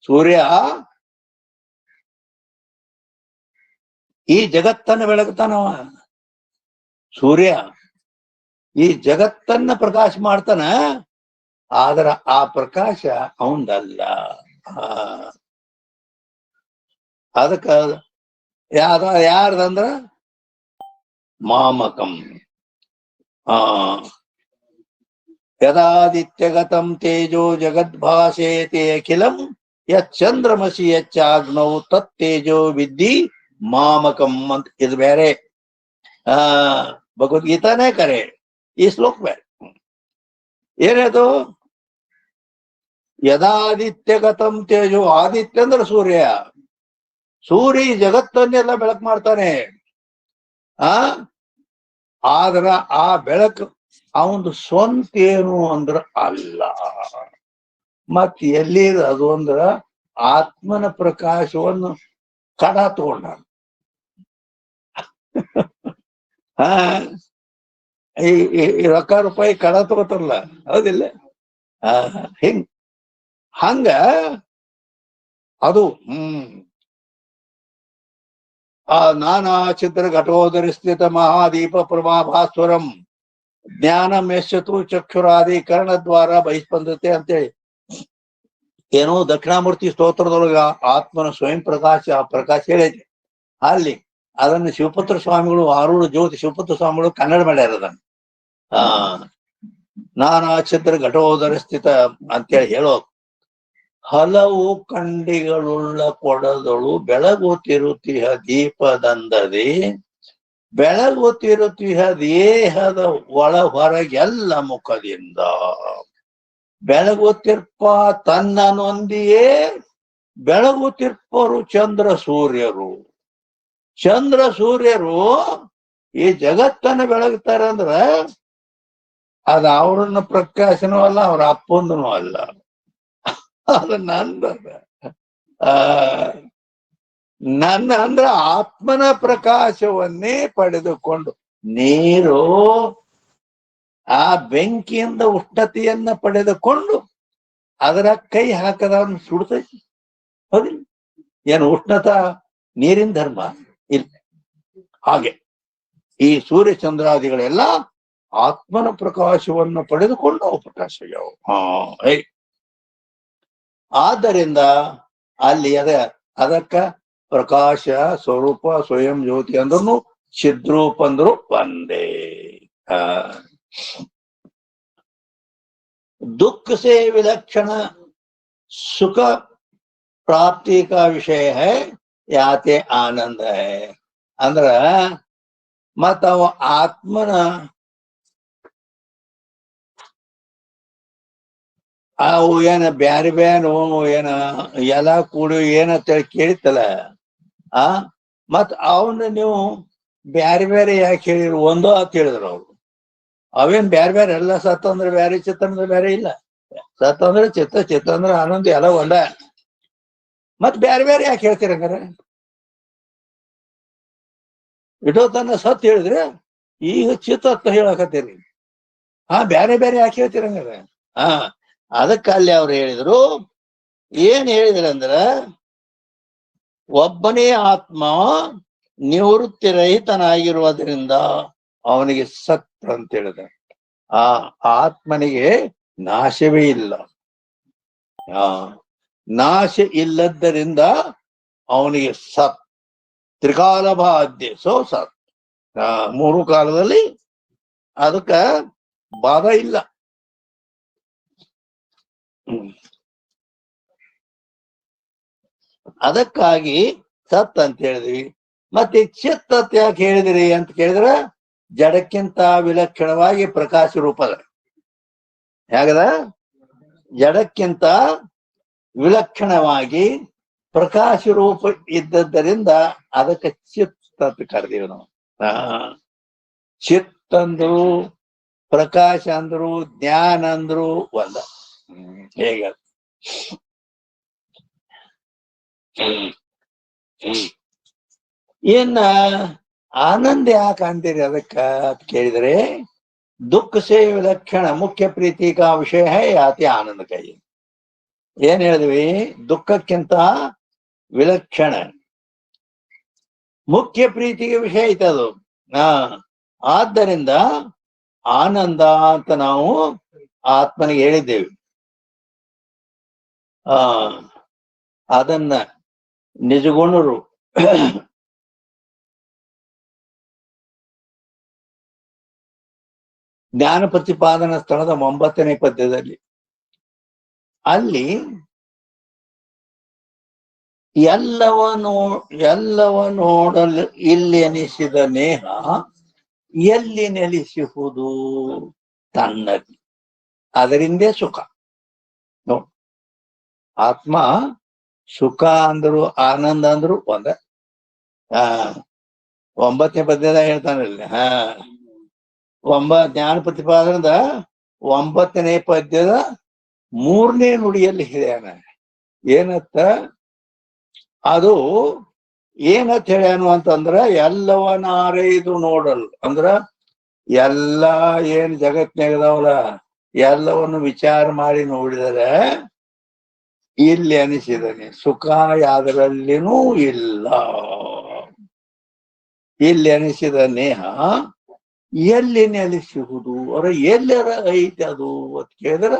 ಸೂರ್ಯ ಈ ಜಗತ್ತನ್ನ ಬೆಳಗ್ತಾನವ. ಸೂರ್ಯ ಈ ಜಗತ್ತನ್ನ ಪ್ರಕಾಶ ಮಾಡ್ತಾನ, ಆದ್ರ ಆ ಪ್ರಕಾಶ ಅವಂದಲ್ಲ. ಅದಕ್ಕ ಯಾರ್ದಂದ್ರ ಮಾಮಕಂ. ಯದಾದಿತ್ಯಗತಂ ತೇಜೋ ಜಗದ್ಭಾಸೇತೆ ಅಖಿಲಂ ಯಚ್ಚಂದ್ರಮಸಿ ಯಚ್ಚಾಗ್ನೌ ತತ್ತೇಜೋ ವಿದ್ಧಿ ಮಾಮಕಂ ಅಂತ. ಇದು ಬೇರೆ, ಭಗವದ್ಗೀತಾನೇ ಕರೆ, ಈ ಶ್ಲೋಕ ಬೇರೆ. ಏನದು? ಯದಾದಿತ್ಯಗತಂ ತೇಜೋ, ಆದಿತ್ಯ ಅಂದ್ರೆ ಸೂರ್ಯ. ಸೂರ್ಯ ಜಗತ್ತನ್ನೆಲ್ಲ ಬೆಳಕು ಮಾಡ್ತಾನೆ. ಆದ್ರ ಆ ಬೆಳಕು ಅವಂದು ಸ್ವಂತ ಏನು ಅಂದ್ರ ಅಲ್ಲ. ಮತ್ ಎಲ್ಲಿ ಅದು ಅಂದ್ರ ಆತ್ಮನ ಪ್ರಕಾಶವನ್ನು ಕಡ ತಗೊಂಡ. ಈ ರೊಕ್ಕ ರೂಪಾಯಿ ಕಡ ತಗೋತಾರಲ್ಲ, ಹೌದಿಲ್ಲ? ಹಂಗ ಅದು ನಾನಾ ಚಿತ್ರ ಘಟೋದರಿ ಸ್ಥಿತ ಮಹಾದೀಪ ಪ್ರಭಾಭಾಸ್ವರಂ ಜ್ಞಾನಂ ಯಶ್ಯತು ಚಕ್ಷುರಾದಿ ಕರ್ಣದ್ವಾರ ಬಹಿಸ್ಪಂದತೆ ಅಂತೇಳಿ ಏನೋ ದಕ್ಷಿಣಾಮೂರ್ತಿ ಸ್ತೋತ್ರದೊಳಗ ಆತ್ಮನ ಸ್ವಯಂ ಪ್ರಕಾಶ ಪ್ರಕಾಶ ಹೇಳಿದೆ. ಅಲ್ಲಿ ಅದನ್ನು ಶಿವಪುತ್ರ ಸ್ವಾಮಿಗಳು, ಆರೂಢ ಜ್ಯೋತಿ ಶಿವಪುತ್ರ ಸ್ವಾಮಿಗಳು ಕನ್ನಡ ಮಾಡ್ಯಾರ ಅದನ್ನ. ನಾನಾ ಛಿದ್ರ ಘಟೋದರ ಸ್ಥಿತ ಅಂತೇಳಿ ಹೇಳೋ ಹಲವು ಕಂಡಿಗಳುಳ್ಳ ಕೊಡದಳು ಬೆಳಗುತ್ತಿರುತ್ತಿಹ ದೀಪದಂದದಿ ಬೆಳಗುತ್ತಿರುತ್ತಿಹ ದೇಹದ ಒಳ ಹೊರಗೆಲ್ಲ ಮುಖದಿಂದ ಬೆಳಗುತ್ತಿರ್ಪ ತನ್ನನೊಂದಿಯೇ ಬೆಳಗುತ್ತಿರ್ಪರು ಚಂದ್ರ ಸೂರ್ಯರು. ಚಂದ್ರ ಸೂರ್ಯರು ಈ ಜಗತ್ತನ್ನು ಬೆಳಗ್ತಾರೆ ಅಂದ್ರ ಅದು ಅವ್ರನ್ನ ಪ್ರಕಾಶನೂ ಅಲ್ಲ, ಅವ್ರ ಅಪ್ಪಂದನೂ ಅಲ್ಲ, ಅದು ನಂದದ. ನನ್ನ ಅಂದ್ರ ಆತ್ಮನ ಪ್ರಕಾಶವನ್ನೇ ಪಡೆದುಕೊಂಡು ನೀರು ಆ ಬೆಂಕಿಯಿಂದ ಉಷ್ಣತೆಯನ್ನ ಪಡೆದುಕೊಂಡು ಅದರ ಕೈ ಹಾಕದವನ್ನ ಸುಡ್ತೈತಿ. ಹೌದಿಲ್ಲ? ಏನು ಉಷ್ಣತ ನೀರಿನ ಧರ್ಮ ಇಲ್ಲ. ಹಾಗೆ ಈ ಸೂರ್ಯ ಚಂದ್ರಾದಿಗಳೆಲ್ಲ ಆತ್ಮನ ಪ್ರಕಾಶವನ್ನು ಪಡೆದುಕೊಂಡು ಅವು ಪ್ರಕಾಶಗ್ಯಾವು. ಆದ್ದರಿಂದ ಅಲ್ಲಿ ಅದಕ್ಕ ಪ್ರಕಾಶ ಸ್ವರೂಪ ಸ್ವಯಂ ಜ್ಯೋತಿ ಅಂದ್ರೂ ಚಿದ್ರೂಪ ಅಂದ್ರು ಒಂದೇ. दुख से विलक्षण सुख प्राप्ति का विषय है याते आनंद है अंದ್ರ ಮತ್ತ ಅವ ಆತ್ಮನ ಅವು ಏನ ಬ್ಯಾರೆ ಬ್ಯಾನು ಏನ ಎಲ್ಲ ಕೂಡಿ ಏನಂತೇಳಿ ಕೇಳಿತ್ತಲ್ಲ, ಮತ್ ಅವನ್ನ ನೀವು ಬ್ಯಾರೆ ಬ್ಯಾರೆ ಯಾಕೆ ಹೇಳಿದ್ರು? ಒಂದೋ ಅಂತ ಹೇಳಿದ್ರು ಅವ್ರು. ಅವೇನ್ ಬ್ಯಾರೆ ಬ್ಯಾರೆ ಎಲ್ಲ. ಸತ್ ಅಂದ್ರೆ ಬ್ಯಾರೆ, ಚಿತ್ತ ಅಂದ್ರೆ ಬ್ಯಾರೆ ಇಲ್ಲ. ಸತ್ ಅಂದ್ರೆ ಚಿತ್ತ, ಚಿತ್ತ ಅಂದ್ರೆ ಆನಂದ, ಎಲ್ಲ ಒಂದ. ಮತ್ ಬ್ಯಾರೆ ಬ್ಯಾರೆ ಯಾಕೆ ಹೇಳ್ತೀರ ಹಂಗಾರೆ? ಇಟೋ ತನ್ನ ಸತ್ ಹೇಳಿದ್ರೆ ಈಗ ಚಿತ್ತ ಅಂತ ಹೇಳಕತ್ತೀರಿ. ಬ್ಯಾರೆ ಬ್ಯಾರೆ ಯಾಕೆ ಹೇಳ್ತೀರ ಹಂಗಾರೆ? ಅದಕ್ಕ ಅಲ್ಲಿ ಅವ್ರು ಹೇಳಿದ್ರು, ಏನ್ ಹೇಳಿದ್ರಂದ್ರ ಒಬ್ಬನೇ ಆತ್ಮ ನಿವೃತ್ತಿ ರಹಿತನಾಗಿರುವುದರಿಂದ ಅವನಿಗೆ ಸತ್ ಅಂತ ಹೇಳಿದ. ಆ ಆತ್ಮನಿಗೆ ನಾಶವೇ ಇಲ್ಲ. ನಾಶ ಇಲ್ಲದ್ದರಿಂದ ಅವನಿಗೆ ಸತ್. ತ್ರಿಕಾಲ ಬಾಧ್ಯ. ಸತ್. 3 ಕಾಲದಲ್ಲಿ ಅದಕ್ಕ ಬಾಧ ಇಲ್ಲ. ಅದಕ್ಕಾಗಿ ಸತ್ ಅಂತ ಹೇಳಿದ್ವಿ. ಮತ್ತೆ ಚಿತ್ತ ಯಾಕೆ ಹೇಳಿದ್ರಿ ಅಂತ ಕೇಳಿದ್ರ, ಜಡಕ್ಕಿಂತ ವಿಲಕ್ಷಣವಾಗಿ ಪ್ರಕಾಶ ರೂಪದ. ಹೇಗದ? ಜಡಕ್ಕಿಂತ ವಿಲಕ್ಷಣವಾಗಿ ಪ್ರಕಾಶ ರೂಪ ಇದ್ದದ್ದರಿಂದ ಅದಕ್ಕೆ ಚಿತ್ತ ಅಂತ ಕರೆದೀವಿ ನಾವು. ಚಿತ್ತ ಅಂದ್ರು ಪ್ರಕಾಶ ಅಂದ್ರು ಜ್ಞಾನ ಅಂದ್ರು ಒಂದ. ಹೇಗ ಏನ ಆನಂದ ಯಾಕೆ ಅಂತೀರಿ ಅದಕ್ಕ ಅಂತ ಕೇಳಿದ್ರೆ, ದುಃಖ ಸೇ ವಿಲಕ್ಷಣ ಮುಖ್ಯ ಪ್ರೀತಿ ಕಾ ವಿಷಯ ಹೈ ಯಾತಿ ಆನಂದ ಕೈ. ಏನ್ ಹೇಳಿದ್ವಿ? ದುಃಖಕ್ಕಿಂತ ವಿಲಕ್ಷಣ ಮುಖ್ಯ ಪ್ರೀತಿಗೆ ವಿಷಯ ಐತದು. ಆದ್ದರಿಂದ ಆನಂದ ಅಂತ ನಾವು ಆತ್ಮನಿಗೆ ಹೇಳಿದ್ದೇವೆ. ಅದನ್ನ ನಿಜಗುಣರು ಜ್ಞಾನ ಪ್ರತಿಪಾದನಾ ಸ್ಥಳದ 9ನೇ ಪದ್ಯದಲ್ಲಿ ಅಲ್ಲಿ ಎಲ್ಲವ ನೋಡಲು ಇಲ್ಲಿ ಎನಿಸಿದ ನೇಹ ಎಲ್ಲಿ ನೆಲೆಸಿಹುದು ತನ್ನಲ್ಲಿ. ಅದರಿಂದೇ ಸುಖ. ಆತ್ಮ ಸುಖ ಅಂದ್ರು ಆನಂದ ಅಂದ್ರು ಒಂದ. 9ನೇ ಪದ್ಯದ ಹೇಳ್ತಾನಲ್ಲಿ. ಜ್ಞಾನ ಪ್ರತಿಪಾದನದ 9ನೇ ಪದ್ಯದ 3ನೇ ನುಡಿಯಲ್ಲಿ ಹೇಳ್ಯಾನ. ಏನತ್ತ? ಅದು ಏನಂತ ಹೇಳ್ಯಾನು ಅಂತಂದ್ರ, ಎಲ್ಲವನಾರೈದು ನೋಡಲ್ ಅಂದ್ರ ಎಲ್ಲ ಏನ್ ಜಗತ್ನಾಗದವಲ್ಲ ಎಲ್ಲವನ್ನು ವಿಚಾರ ಮಾಡಿ ನೋಡಿದರೆ ಇಲ್ಲಿ ಅನಿಸಿದನೆ ಸುಖ ಯಾವ್ದ್ರಲ್ಲಿನೂ ಇಲ್ಲ. ಇಲ್ಲಿ ಅನಿಸಿದ ನೇಹ ಎಲ್ಲಿ ನೆಲೆಸಿಹುದು? ಅವ್ರ ಎಲ್ಲರ ಐತೆ ಅದು ಅಂತ ಕೇಳಿದ್ರ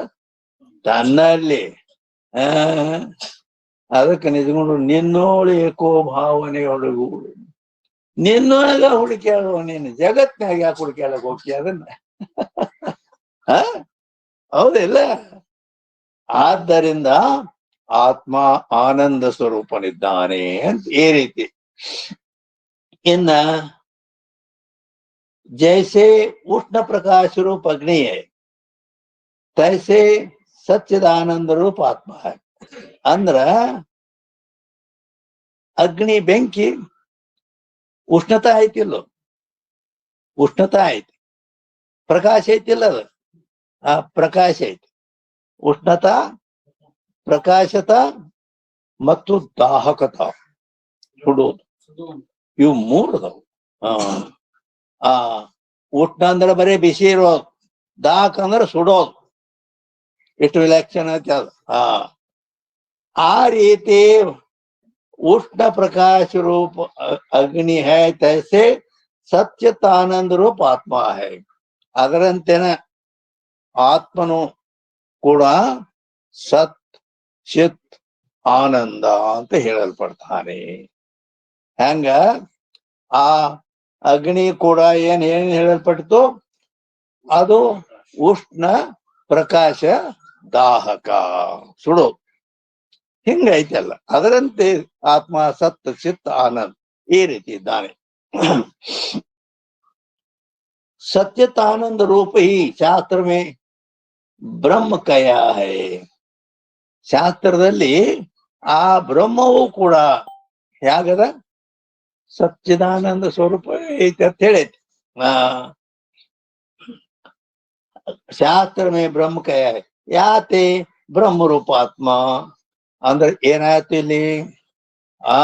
ತನ್ನಲ್ಲಿ. ಅದಕ್ಕೆ ನಿಜಗೊಂಡು ನಿನ್ನೋಳು ಏಕೋ ಭಾವನೆಯೊಳಗು. ನಿನ್ನೊಳಗ ಹುಡುಕ್ಯಾಡೋ ನೀನು ಜಗತ್ನಾಗ ಯಾಕೆ ಹುಡುಕ್ಯಾಡಕ್ ಹೋಗ್ತೀಯ ಅದನ್ನ? ಹ ಹೌದಿಲ್ಲ? ಆದ್ದರಿಂದ ಆತ್ಮ ಆನಂದ ಸ್ವರೂಪನಿದ್ದಾನೆ ಅಂತ ಈ ರೀತಿ. ಇನ್ನ जैसे उष्ण प्रकाश रूप अग्नि है, तैसे सच्चिदानंद रूप आत्मा है. अंದ್ರ ಅಗ್ನಿ ಬೆಂಕಿ ಉಷ್ಣತಾ ಐತಿಲ್ಲ, ಉಷ್ಣತಾ ಐತಿ, ಪ್ರಕಾಶ ಐತಿಲ್ಲ, ಅದು ಆ ಪ್ರಕಾಶ ಐತಿ. ಉಷ್ಣತಾ, ಪ್ರಕಾಶತಾ ಮತ್ತು ದಾಹಕತ, ಸುಡೋದು, ಇವು ಮೂರು ಅದಾವು. ಆ ಉಷ್ಣ ಅಂದ್ರೆ ಬರೀ ಬಿಸಿ ಇರೋದು, ದಾಹಕ ಅಂದ್ರೆ ಸುಡೋದು. ಎಷ್ಟು ವಿಲಕ್ಷಣ ಐತಿ ಅದು. ಆ ರೀತಿ उष्ण प्रकाश रूप अग्नि है, तैसे सच्चित आनंद रूप आत्मा है. ಅದರಂತೆನ ಆತ್ಮನು ಕೂಡ ಸತ್ ಚಿತ್ ಆನಂದ ಅಂತ ಹೇಳಲ್ಪಡ್ತಾನೆ. ಹೆಂಗ ಆ ಅಗ್ನಿ ಕೂಡ ಏನ್ ಹೇಳಲ್ಪಟ್ಟಿತು? ಅದು ಉಷ್ಣ, ಪ್ರಕಾಶ, ದಾಹಕ, ಸುಡೋದು. ಹಿಂಗೈತಲ್ಲ. ಅದರಂತೆ ಆತ್ಮ ಸತ್ ಚಿತ್ ಆನಂದ್ ಈ ರೀತಿ ಇದ್ದಾನೆ. सत्यत आनंद रूप ही शास्त्र में ಬ್ರಹ್ಮ ಕಯ ಹೈ. ಶಾಸ್ತ್ರದಲ್ಲಿ ಆ ಬ್ರಹ್ಮವು ಕೂಡ ಹೇಗದ? ಸಚ್ಚಿದಾನಂದ ಸ್ವರೂಪ ಐತಿ ಅಂತ ಹೇಳೈತಿ. ಶಾಸ್ತ್ರ ಮೇ ಬ್ರಹ್ಮ ಕಯ ಹೈ, ಯಾತೆ ಬ್ರಹ್ಮ ರೂಪಾತ್ಮ ಅಂದ್ರೆ ಏನಾಯ್ತು ಇಲ್ಲಿ? ಆ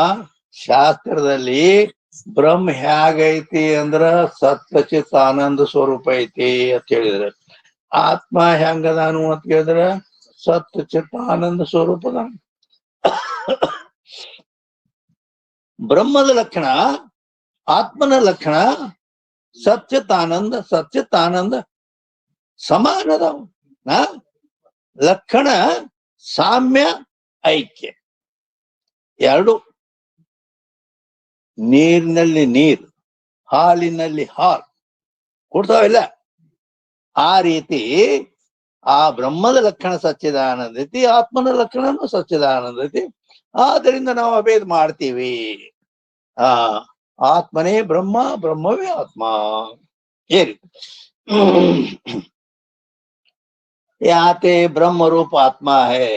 ಶಾಸ್ತ್ರದಲ್ಲಿ ಬ್ರಹ್ಮ ಹೇಗೈತಿ ಅಂದ್ರ ಸತ್ಚಿತ್ ಆನಂದ ಸ್ವರೂಪ ಐತಿ ಅಂತ ಹೇಳಿದ್ರೆ, ಆತ್ಮ ಹೆಂಗದಾನು ಅಂತ ಹೇಳಿದ್ರ ಸತ್ ಚಿತ್ ಆನಂದ ಸ್ವರೂಪದ. ಬ್ರಹ್ಮದ ಲಕ್ಷಣ, ಆತ್ಮನ ಲಕ್ಷಣ ಸಚ್ಚಿತ್ ಆನಂದ ಸಮಾನದವು. ಲಕ್ಷಣ ಸಾಮ್ಯ ಐಕ್ಯ ಎರಡು. ನೀರಿನಲ್ಲಿ ನೀರು, ಹಾಲಿನಲ್ಲಿ ಹಾಲು ಕೊಡ್ತಾವಿಲ್ಲ. ಆ ರೀತಿ ಆ ಬ್ರಹ್ಮದ ಲಕ್ಷಣ ಸಚ್ಚಿದಾನಂದ ಐತಿ, ಆತ್ಮನ ಲಕ್ಷಣನು ಸಚ್ಚಿದಾನಂದ ಐತಿ. ಆದ್ದರಿಂದ ನಾವು ಅಭೇದ ಮಾಡ್ತೀವಿ. ಆತ್ಮನೇ ಬ್ರಹ್ಮ, ಬ್ರಹ್ಮವೇ ಆತ್ಮ. ಈ ರೀತಿ ಯಾತೆ ಬ್ರಹ್ಮ ರೂಪ ಆತ್ಮ ಹೈ.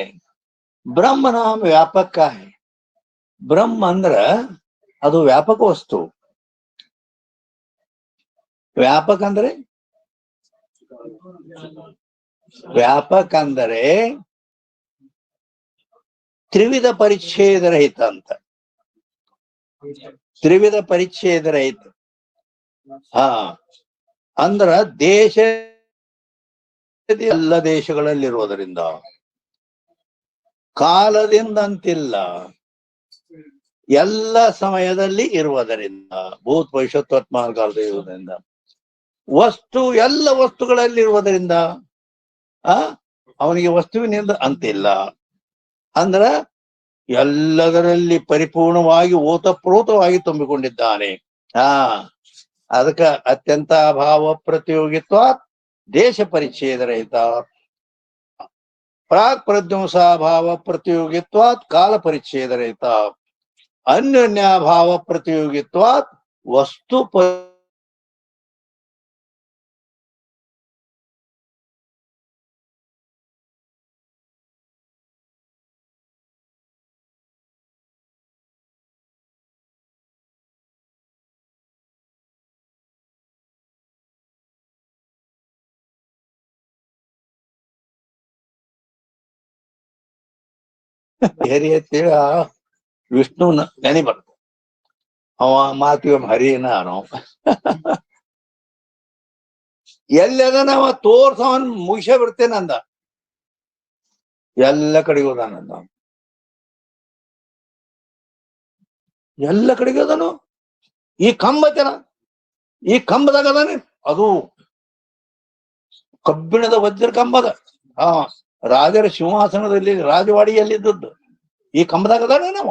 ಬ್ರಹ್ಮ ನಾಮ ವ್ಯಾಪಕ ಹೈ. ಬ್ರಹ್ಮ ಅಂದ್ರ ಅದು ವ್ಯಾಪಕ ವಸ್ತು. ವ್ಯಾಪಕ ಅಂದ್ರೆ ತ್ರಿವಿಧ ಪರಿಚ್ಛೇದ ರಹಿತ ಅಂತ. ತ್ರಿವಿಧ ಪರಿಚ್ಛೇದ ರಹಿತ ಅಂದ್ರ ದೇಶ ಎಲ್ಲ ದೇಶಗಳಲ್ಲಿರುವುದರಿಂದ, ಕಾಲದಿಂದ ಅಂತಿಲ್ಲ, ಎಲ್ಲ ಸಮಯದಲ್ಲಿ ಇರುವುದರಿಂದ, ಭೂತ್ ಭವಿಷ್ಯತ್ ವರ್ತಮಾನ ಕಾಲದ ಇರುವುದರಿಂದ, ವಸ್ತು ಎಲ್ಲ ವಸ್ತುಗಳಲ್ಲಿ ಇರುವುದರಿಂದ ಅವನಿಗೆ ವಸ್ತುವಿನಿಂದ ಅಂತಿಲ್ಲ. ಅಂದ್ರ ಎಲ್ಲದರಲ್ಲಿ ಪರಿಪೂರ್ಣವಾಗಿ ಓತಪ್ರೋತವಾಗಿ ತುಂಬಿಕೊಂಡಿದ್ದಾನೆ. ಅದಕ್ಕ ಅತ್ಯಂತ ಭಾವ ಪ್ರತಿಯೋಗಿತ್ವ ದೇಶ ಪರಿಚ್ಛೇದ ರಹಿತ, ಪ್ರಾಕ್ ಪ್ರಧ್ವಂಸಾಭಾವ ಪ್ರತಿಯೋಗಿತ್ವಾತ್ ಕಾಲ ಪರಿಚ್ಛೇದ ರಹಿತ, ಅನ್ಯೋನ್ಯಾಭಾವ ಪ್ರತಿಯೋಗಿತ್ವಾತ್ ವಸ್ತು ಹರಿ ಅಂತೇಳಿ ವಿಷ್ಣು ನೆನೆ ಬರ್ತ. ಅವ ಮಾತಿಗೆ ಹರಿ ನಾನು ಎಲ್ಲದ ನಾವ ತೋರ್ಸವನ್ ಮುಗಿಸೇ ಬಿಡ್ತೇನಂದ. ಎಲ್ಲ ಕಡೆಗೆ ಹೋದಾನಂದ, ಎಲ್ಲ ಕಡೆಗೆ ಹೋದನು. ಈ ಕಂಬತನ, ಈ ಕಂಬದಾಗ ಅದಾನೆ, ಅದು ಕಬ್ಬಿಣದ ವಜ್ರ ಕಂಬದ. ರಾಜರ ಸಿಂಹಾಸನದಲ್ಲಿ ರಾಜವಾಡಿಯಲ್ಲಿದ್ದದ್ದು ಈ ಕಂಬದಾಗ ಅದಾನೆ. ನಾವ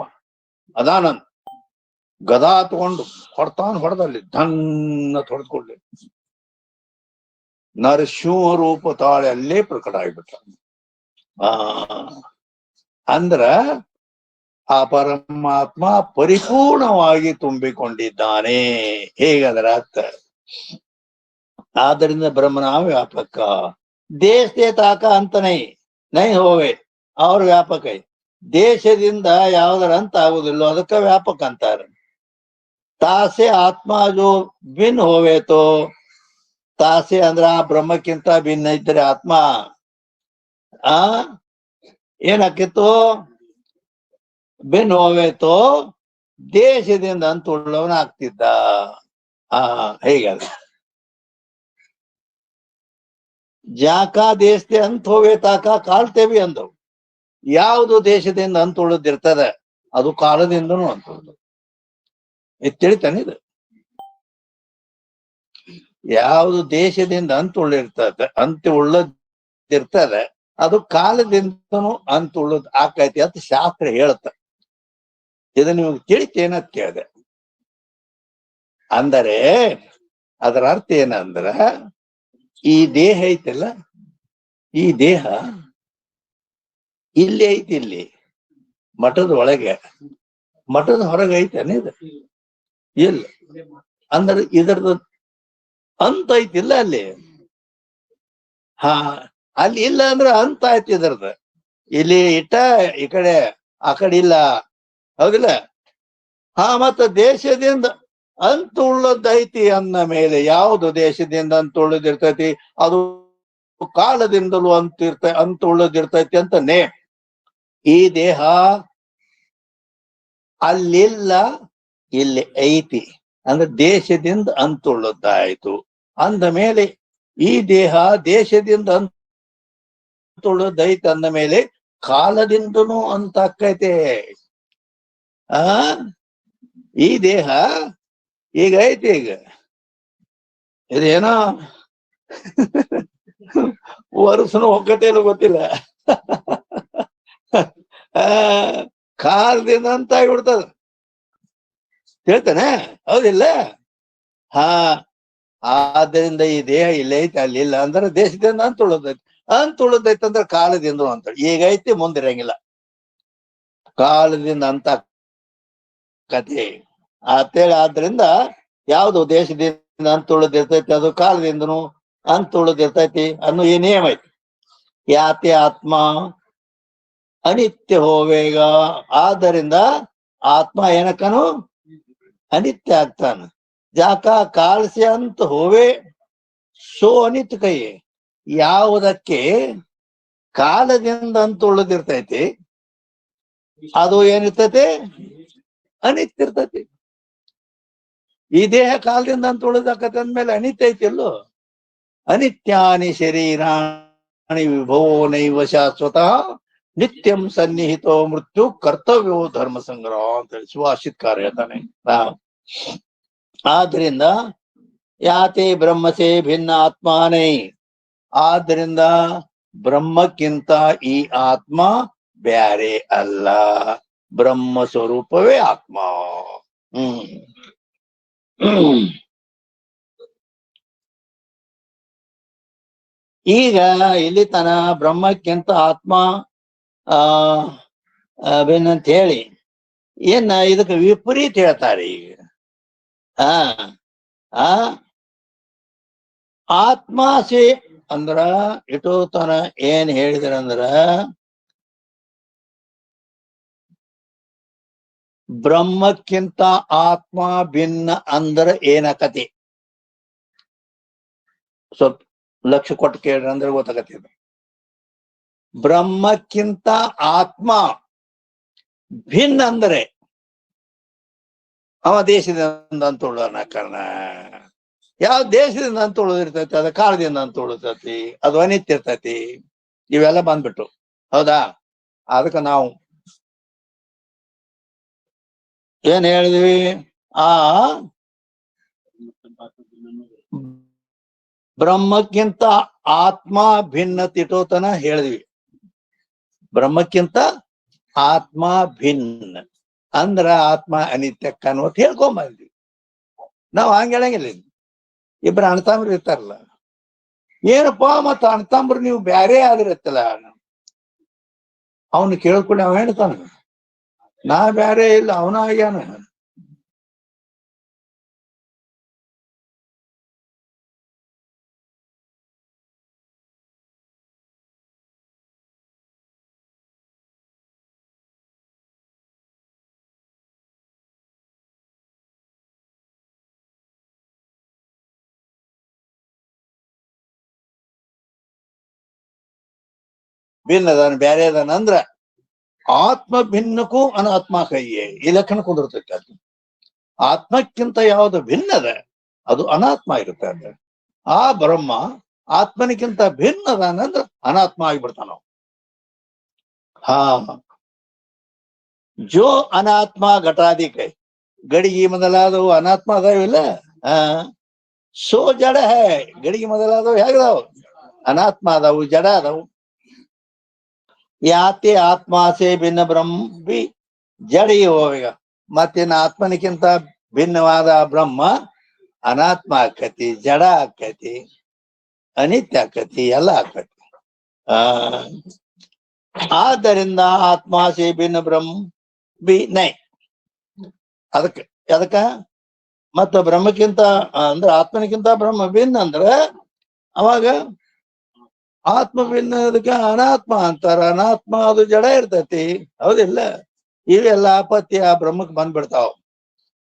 ಅದಾನಂದ ಗದಾ ತಗೊಂಡು ಹೊಡ್ತಾನ್, ಹೊಡೆದಲ್ಲಿ ಧನ್ನ ತೊಡೆದ್ಕೊಳ್ಳಿ. ನರಸಿಂಹ ರೂಪ ತಾಳೆ ಅಲ್ಲೇ ಪ್ರಕಟ ಆಗ್ಬಿಟ್ಟ. ಆ ಅಂದ್ರ ಆ ಪರಮಾತ್ಮ ಪರಿಪೂರ್ಣವಾಗಿ ತುಂಬಿಕೊಂಡಿದ್ದಾನೆ. ಹೇಗದರ ಅರ್ಥ? ಆದ್ದರಿಂದ ಬ್ರಹ್ಮನ ವ್ಯಾಪಕ ದೇಶ ತಾಕ ಅಂತ ನೈ ಹೋವೆ ಅವ್ರ ವ್ಯಾಪಕ. ದೇಶದಿಂದ ಯಾವ್ದರ ಅಂತ ಆಗುದಿಲ್ಲೋ ಅದಕ್ಕೆ ವ್ಯಾಪಕ ಅಂತಾರೆ. ತಾಸೆ ಆತ್ಮ ಜೋ ಭಿನ್ನ ಹೋವೇತೋ, ತಾಸೆ ಅಂದ್ರ ಆ ಬ್ರಹ್ಮಕ್ಕಿಂತ ಭಿನ್ನ ಇದ್ರೆ ಆತ್ಮ ಆ ಏನಾಕಿತ್ತು? ಭಿನ್ನ ಹೋವೇತೋ ದೇಶದಿಂದ ಅಂತ ಉಳ್ಳವನ ಆಗ್ತಿದ್ದ. ಹೇಗಲ್ಲ ಜಾಕಾ ದೇಶದೆ ಅಂತ ಹೋವೆ ತಾಕ ಕಾಲ್ತೇವಿ ಅಂದವು. ಯಾವುದು ದೇಶದಿಂದ ಅಂತ ಉಳಿದಿರ್ತದೆ ಅದು ಕಾಲದಿಂದನೂ ಅಂತ ಉಳ್ದು. ಇದು ತಿಳಿತಾನೆ ಇದು. ಯಾವುದು ದೇಶದಿಂದ ಅಂತ ಉಳ್ಳದಿರ್ತದೆ ಅದು ಕಾಲದಿಂದನೂ ಅಂತ ಉಳ್ಳದ್ ಆಕೈತಿ ಅಂತ ಶಾಸ್ತ್ರ ಹೇಳುತ್ತೆ. ಇದು ನಿಮಗೆ ತಿಳಿತೇನಂತ ಕೇಳಿದೆ. ಅಂದರೆ ಅದರ ಅರ್ಥ ಏನಂದ್ರ, ಈ ದೇಹ ಐತಿಲ್ಲ, ಈ ದೇಹ ಇಲ್ಲಿ ಐತಿ, ಇಲ್ಲಿ ಮಠದ ಒಳಗೆ, ಮಠದ ಹೊರಗೆ ಐತೇನೆ ಇದು? ಇಲ್ಲ. ಅಂದ್ರೆ ಇದರದ ಅಂತ ಐತಿಲ್ಲ ಅಲ್ಲಿ. ಅಲ್ಲಿ ಇಲ್ಲ ಅಂದ್ರೆ ಅಂತ ಆಯ್ತು ಇದರದ. ಇಲ್ಲಿ ಇಟ್ಟ ಈ ಕಡೆ ಆ ಕಡೆ ಇಲ್ಲ, ಹೌದಿಲ್ಲ? ಮತ್ತ ದೇಶದಿಂದ ಅಂತ ಉಳ್ಳದೈತಿ ಅಂದ ಮೇಲೆ ಯಾವುದು ದೇಶದಿಂದ ಅಂತ ಉಳ್ಳದಿರ್ತೈತಿ ಅದು ಕಾಲದಿಂದಲೂ ಅಂತ ಉಳ್ಳದಿರ್ತೈತಿ ಅಂತಾನೆ. ಈ ದೇಹ ಅಲ್ಲಿಲ್ಲ, ಇಲ್ಲಿ ಐತಿ ಅಂದ್ರೆ ದೇಶದಿಂದ ಅಂತ ಉಳ್ಳದ್ದಾಯ್ತು. ಅಂದ ಮೇಲೆ ಈ ದೇಹ ದೇಶದಿಂದ ಅಂತ ಉಳ್ಳದೈತಿ ಅಂದ ಮೇಲೆ ಕಾಲದಿಂದನೂ ಅಂತ ಆಕೈತೆ. ಈ ದೇಹ ಈಗ ಐತಿ, ಈಗ ಇದೇನೋ ವರ್ಷನು ಒಕ್ಕತೇನು ಗೊತ್ತಿಲ್ಲ. ಕಾಲದಿಂದ ಅಂತ ಆಗ್ಬಿಡ್ತದ, ಹೇಳ್ತಾನೆ, ಹೌದಿಲ್ಲ? ಆದ್ದರಿಂದ ಈ ದೇಹ ಇಲ್ಲಿ ಐತಿ, ಅಲ್ಲಿ ಇಲ್ಲ ಅಂದ್ರೆ ದೇಶದಿಂದ ಅಂತ ಉಳದೈತಿ ಅಂದ್ರೆ ಕಾಲದಿಂದ ಅಂತ. ಈಗ ಐತಿ, ಮುಂದಿರಂಗಿಲ್ಲ. ಕಾಲದಿಂದ ಅಂತ ಕಥೆ ಅಂತೇಳಿ. ಆದ್ರಿಂದ ಯಾವ್ದು ದೇಶದಿಂದ ಅಂತ ಉಳಿದಿರ್ತೈತಿ ಅದು ಕಾಲದಿಂದನು ಅಂತ ಉಳಿದಿರ್ತೈತಿ ಅನ್ನೋ ಈ ನಿಯಮ ಐತಿ. ಯಾತೆ ಆತ್ಮ ಅನಿತ್ಯ ಹೋವೇಗ. ಆದ್ದರಿಂದ ಆತ್ಮ ಏನಕ್ಕನು ಅನಿತ್ಯ ಆಗ್ತಾನ. ಜಾಕ ಕಾಲ್ಸಿ ಅಂತ ಹೋವೆ ಸೋ ಅನಿತ್ಯ ಕೈ. ಯಾವುದಕ್ಕೆ ಕಾಲದಿಂದ ಅಂತ ಉಳಿದಿರ್ತೈತಿ ಅದು ಏನಿರ್ತೈತಿ? ಅನಿತ್ಯ ಇರ್ತೈತಿ. ಈ ದೇಹ ಕಾಲದಿಂದ ಅಂತ ಉಳಿದಾಕತಿ ಅಂದ್ಮೇಲೆ ಅನಿತ್ಯ ಐತಿ ಎಲ್ಲೋ. ಅನಿತ್ಯಾನಿ ಶರೀರಾಣಿ ವಿಭವೋ ನೈವ ಶಾಶ್ವತಃ ನಿತ್ಯಂ ಸನ್ನಿಹಿತೋ ಮೃತ್ಯು ಕರ್ತವ್ಯೋ ಧರ್ಮ ಸಂಗ್ರಹ ಅಂತ ಹೇಳಿ ಸುಭಾಷಿತ್ಕಾರ ಹೇಳ್ತಾನೆ. ಆದ್ರಿಂದ ಯಾತೆ ಬ್ರಹ್ಮಸೇ ಭಿನ್ನ ಆತ್ಮಾನೈ. ಆದ್ರಿಂದ ಬ್ರಹ್ಮಕ್ಕಿಂತ ಈ ಆತ್ಮ ಬ್ಯಾರೆ ಅಲ್ಲ, ಬ್ರಹ್ಮ ಸ್ವರೂಪವೇ ಆತ್ಮ. ಈಗ ಇಲ್ಲಿ ತನ ಬ್ರಹ್ಮಕ್ಕಿಂತ ಆತ್ಮ ಭಿನ್ನಂತ ಹೇಳಿ ಇದಕ್ಕೆ ವಿಪರೀತ ಹೇಳ್ತಾರೆ. ಈಗ ಆತ್ಮಾಸೆ ಅಂದ್ರ ಇಟೋತನ ಏನ್ ಹೇಳಿದ್ರಂದ್ರ, ಬ್ರಹ್ಮಕ್ಕಿಂತ ಆತ್ಮ ಭಿನ್ನ ಅಂದ್ರ ಏನಾಕತಿ ಸ್ವಲ್ಪ ಲಕ್ಷ ಕೊಟ್ಟು ಕೇಳ್ರಿ ಅಂದ್ರೆ ಗೊತ್ತಾಗತ್ತಿದೆ. ಬ್ರಹ್ಮಕ್ಕಿಂತ ಆತ್ಮ ಭಿನ್ನ ಅಂದ್ರೆ ಅವ ದೇಶದಿಂದ ಅಂತ ಉಳ್ಳೋನ ಕಾರಣ. ಯಾವ ದೇಶದಿಂದ ಅಂತ ಉಳಿದಿರ್ತೈತಿ ಅದ ಕಾಲದಿಂದ ಅಂತ ಉಳಿತೈತಿ, ಅದು ಅನಿತ್ಯ ಇರ್ತೈತಿ. ಇವೆಲ್ಲ ಬಂದ್ಬಿಟ್ಟು ಹೌದಾ? ಅದಕ್ಕೆ ನಾವು ಏನ್ ಹೇಳಿದ್ವಿ? ಬ್ರಹ್ಮಕ್ಕಿಂತ ಆತ್ಮ ಭಿನ್ನ ತಿಟೋತನ ಹೇಳಿದ್ವಿ. ಬ್ರಹ್ಮಕ್ಕಿಂತ ಆತ್ಮ ಭಿನ್ನ ಅಂದ್ರ ಆತ್ಮ ಅನಿತ್ಯಕ್ಕ ಅನ್ನೋದು ಹೇಳ್ಕೊಂಬಂದ್ವಿ. ನಾವು ಹಂಗ ಹೇಳಂಗಿಲ್ಲ. ಇಬ್ರು ಅಣ್ತಾಮ್ರು ಇರ್ತಾರಲ್ಲ, ಏನಪ್ಪಾ ಮತ್ತ ಅಣ್ಣ ತಮ್ಮರು ನೀವು ಬ್ಯಾರೆ ಆದಿರತ್ತಲ್ಲ. ಅವನು ಕೇಳ್ಕೊಂಡು ಅವ ಹೇಳ್ತಾನ, ನಾ ಬ್ಯಾರೆ ಇಲ್ಲ, ಅವನ ಆಗ್ಯಾನ. ಭಿನ್ನ ಅದಾನ, ಬ್ಯಾರೆ ಅದಾನ ಅಂದ್ರ ಆತ್ಮ ಭಿನ್ನಕ್ಕೂ ಅನಾತ್ಮ ಕೈಯೇ ಈ ಲಕ್ಷಣ ಕುಂದಿರ್ತೈತಿ. ಅದು ಆತ್ಮಕ್ಕಿಂತ ಯಾವುದು ಭಿನ್ನದ ಅದು ಅನಾತ್ಮ ಇರುತ್ತೆ. ಆ ಬ್ರಹ್ಮ ಆತ್ಮನಿಗಿಂತ ಭಿನ್ನ ಅದಾನಂದ್ರ ಅನಾತ್ಮ ಆಗಿಬಿಡ್ತಾನ. ಹಾ, ಜೋ ಅನಾತ್ಮ ಘಟಾದಿಕೈ, ಗಡಿಗೆ ಮೊದಲಾದವು ಅನಾತ್ಮ ಅದಾವಿಲ್ಲ. ಆ ಸೋ ಜಡ ಹೇ, ಗಡಿಗೆ ಮೊದಲಾದವು ಹೇಗದಾವು? ಅನಾತ್ಮ ಅದಾವು, ಜಡ ಅದಾವು. ಯಾತೆ ಆತ್ಮಾಸೆ ಭಿನ್ನ ಬ್ರಹ್ಮ ಬಿ ಜಡಿ ಹೋಗ. ಮತ್ತೇನ ಆತ್ಮನಿಗಿಂತ ಭಿನ್ನವಾದ ಬ್ರಹ್ಮ ಅನಾತ್ಮ ಆಕತಿ, ಜಡ ಆಕತಿ, ಅನಿತ್ಯ ಆಕತಿ, ಎಲ್ಲ ಆಕತಿ. ಆದ್ದರಿಂದ ಆತ್ಮಾಸೆ ಭಿನ್ನ ಬ್ರಹ್ಮ ಬಿ ನೈ. ಅದಕ್ಕ ಮತ್ತ ಬ್ರಹ್ಮಕ್ಕಿಂತ ಅಂದ್ರ ಆತ್ಮನಿಗಿಂತ ಬ್ರಹ್ಮ ಭಿನ್ನ ಅಂದ್ರ ಅವಾಗ ಆತ್ಮ ಭಿನ್ನ, ಅದಕ್ಕೆ ಅನಾತ್ಮ ಅಂತಾರ. ಅನಾತ್ಮ ಅದು ಜಡ ಇರ್ತೈತಿ, ಹೌದಿಲ್ಲ? ಇವೆಲ್ಲ ಆಪತ್ತಿ ಆ ಬ್ರಹ್ಮಕ್ ಬಂದ್ಬಿಡ್ತಾವ.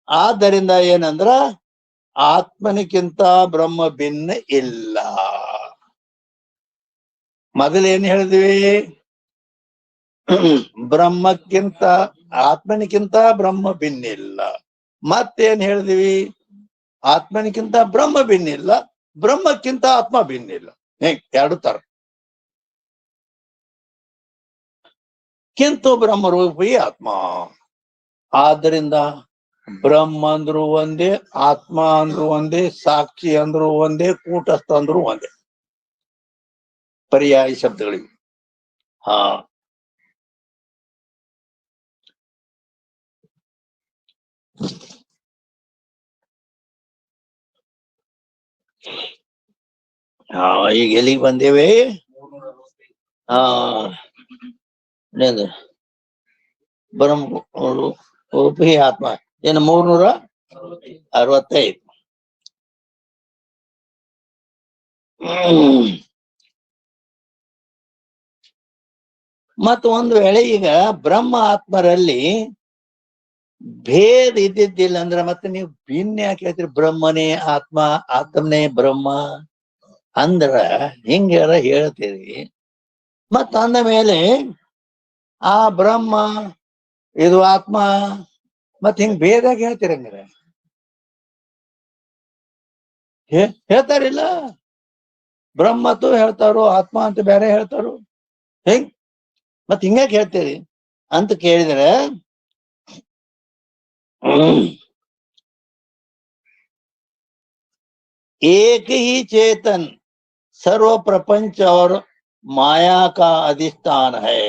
ಆದ್ದರಿಂದ ಏನಂದ್ರ ಆತ್ಮನಿಗಿಂತ ಬ್ರಹ್ಮ ಭಿನ್ನ ಇಲ್ಲ. ಮೊದಲೇನ್ ಹೇಳಿದ್ವಿ? ಬ್ರಹ್ಮಕ್ಕಿಂತ ಆತ್ಮನಿಗಿಂತ ಬ್ರಹ್ಮ ಭಿನ್ನ ಇಲ್ಲ. ಮತ್ತೇನ್ ಹೇಳಿದ್ವಿ? ಆತ್ಮನಿಗಿಂತ ಬ್ರಹ್ಮ ಭಿನ್ನ ಇಲ್ಲ, ಬ್ರಹ್ಮಕ್ಕಿಂತ ಆತ್ಮ ಭಿನ್ನ ಇಲ್ಲ. ಎರಡು ತರ. ಕಿಂತು ಬ್ರಹ್ಮರೂಪಿ ಆತ್ಮ. ಆದ್ದರಿಂದ ಬ್ರಹ್ಮ ಅಂದ್ರು ಒಂದೇ, ಆತ್ಮ ಅಂದ್ರು ಒಂದೇ, ಸಾಕ್ಷಿ ಅಂದ್ರು ಒಂದೇ, ಕೂಟಸ್ಥ ಅಂದ್ರು ಒಂದೇ. ಪರ್ಯಾಯ ಶಬ್ದಗಳಿಗೆ. ಹಾ, ಈಗ ಎಲ್ಲಿಗೆ ಬಂದೇವೆ? ಬ್ರಹ್ಮ ರೂಪಿ ಆತ್ಮ ಏನು 365. ಮತ್ತು ಒಂದು ವೇಳೆ ಈಗ ಬ್ರಹ್ಮ ಆತ್ಮರಲ್ಲಿ ಭೇದ ಇದ್ದಿದ್ದಿಲ್ಲ ಅಂದ್ರೆ ಮತ್ತೆ ನೀವು ಭಿನ್ನ ಯಾಕೆ ಹೇಳ್ತೀರಿ? ಬ್ರಹ್ಮನೇ ಆತ್ಮ, ಆತ್ಮನೇ ಬ್ರಹ್ಮ ಅಂದ್ರ ಹಿಂಗಾರ ಹೇಳ್ತೀರಿ. ಮತ್ತ ಅಂದ ಮೇಲೆ ಆ ಬ್ರಹ್ಮ ಇದು ಆತ್ಮ ಮತ್ ಹಿಂಗ್ ಭೇದಾಗ ಹೇಳ್ತೀರಂಗ್ರ ಹೇಳ್ತಾರಿಲ್ಲ? ಬ್ರಹ್ಮತ್ತು ಹೇಳ್ತಾರೋ, ಆತ್ಮ ಅಂತ ಬೇರೆ ಹೇಳ್ತಾರೋ, ಹೆಂಗ್ ಮತ್ ಹಿಂಗ್ಯಾಕ್ ಹೇಳ್ತೀರಿ ಅಂತ ಕೇಳಿದ್ರೆ, एक ही चेतन सर्व प्रपंच और माया का अधिष्ठान है.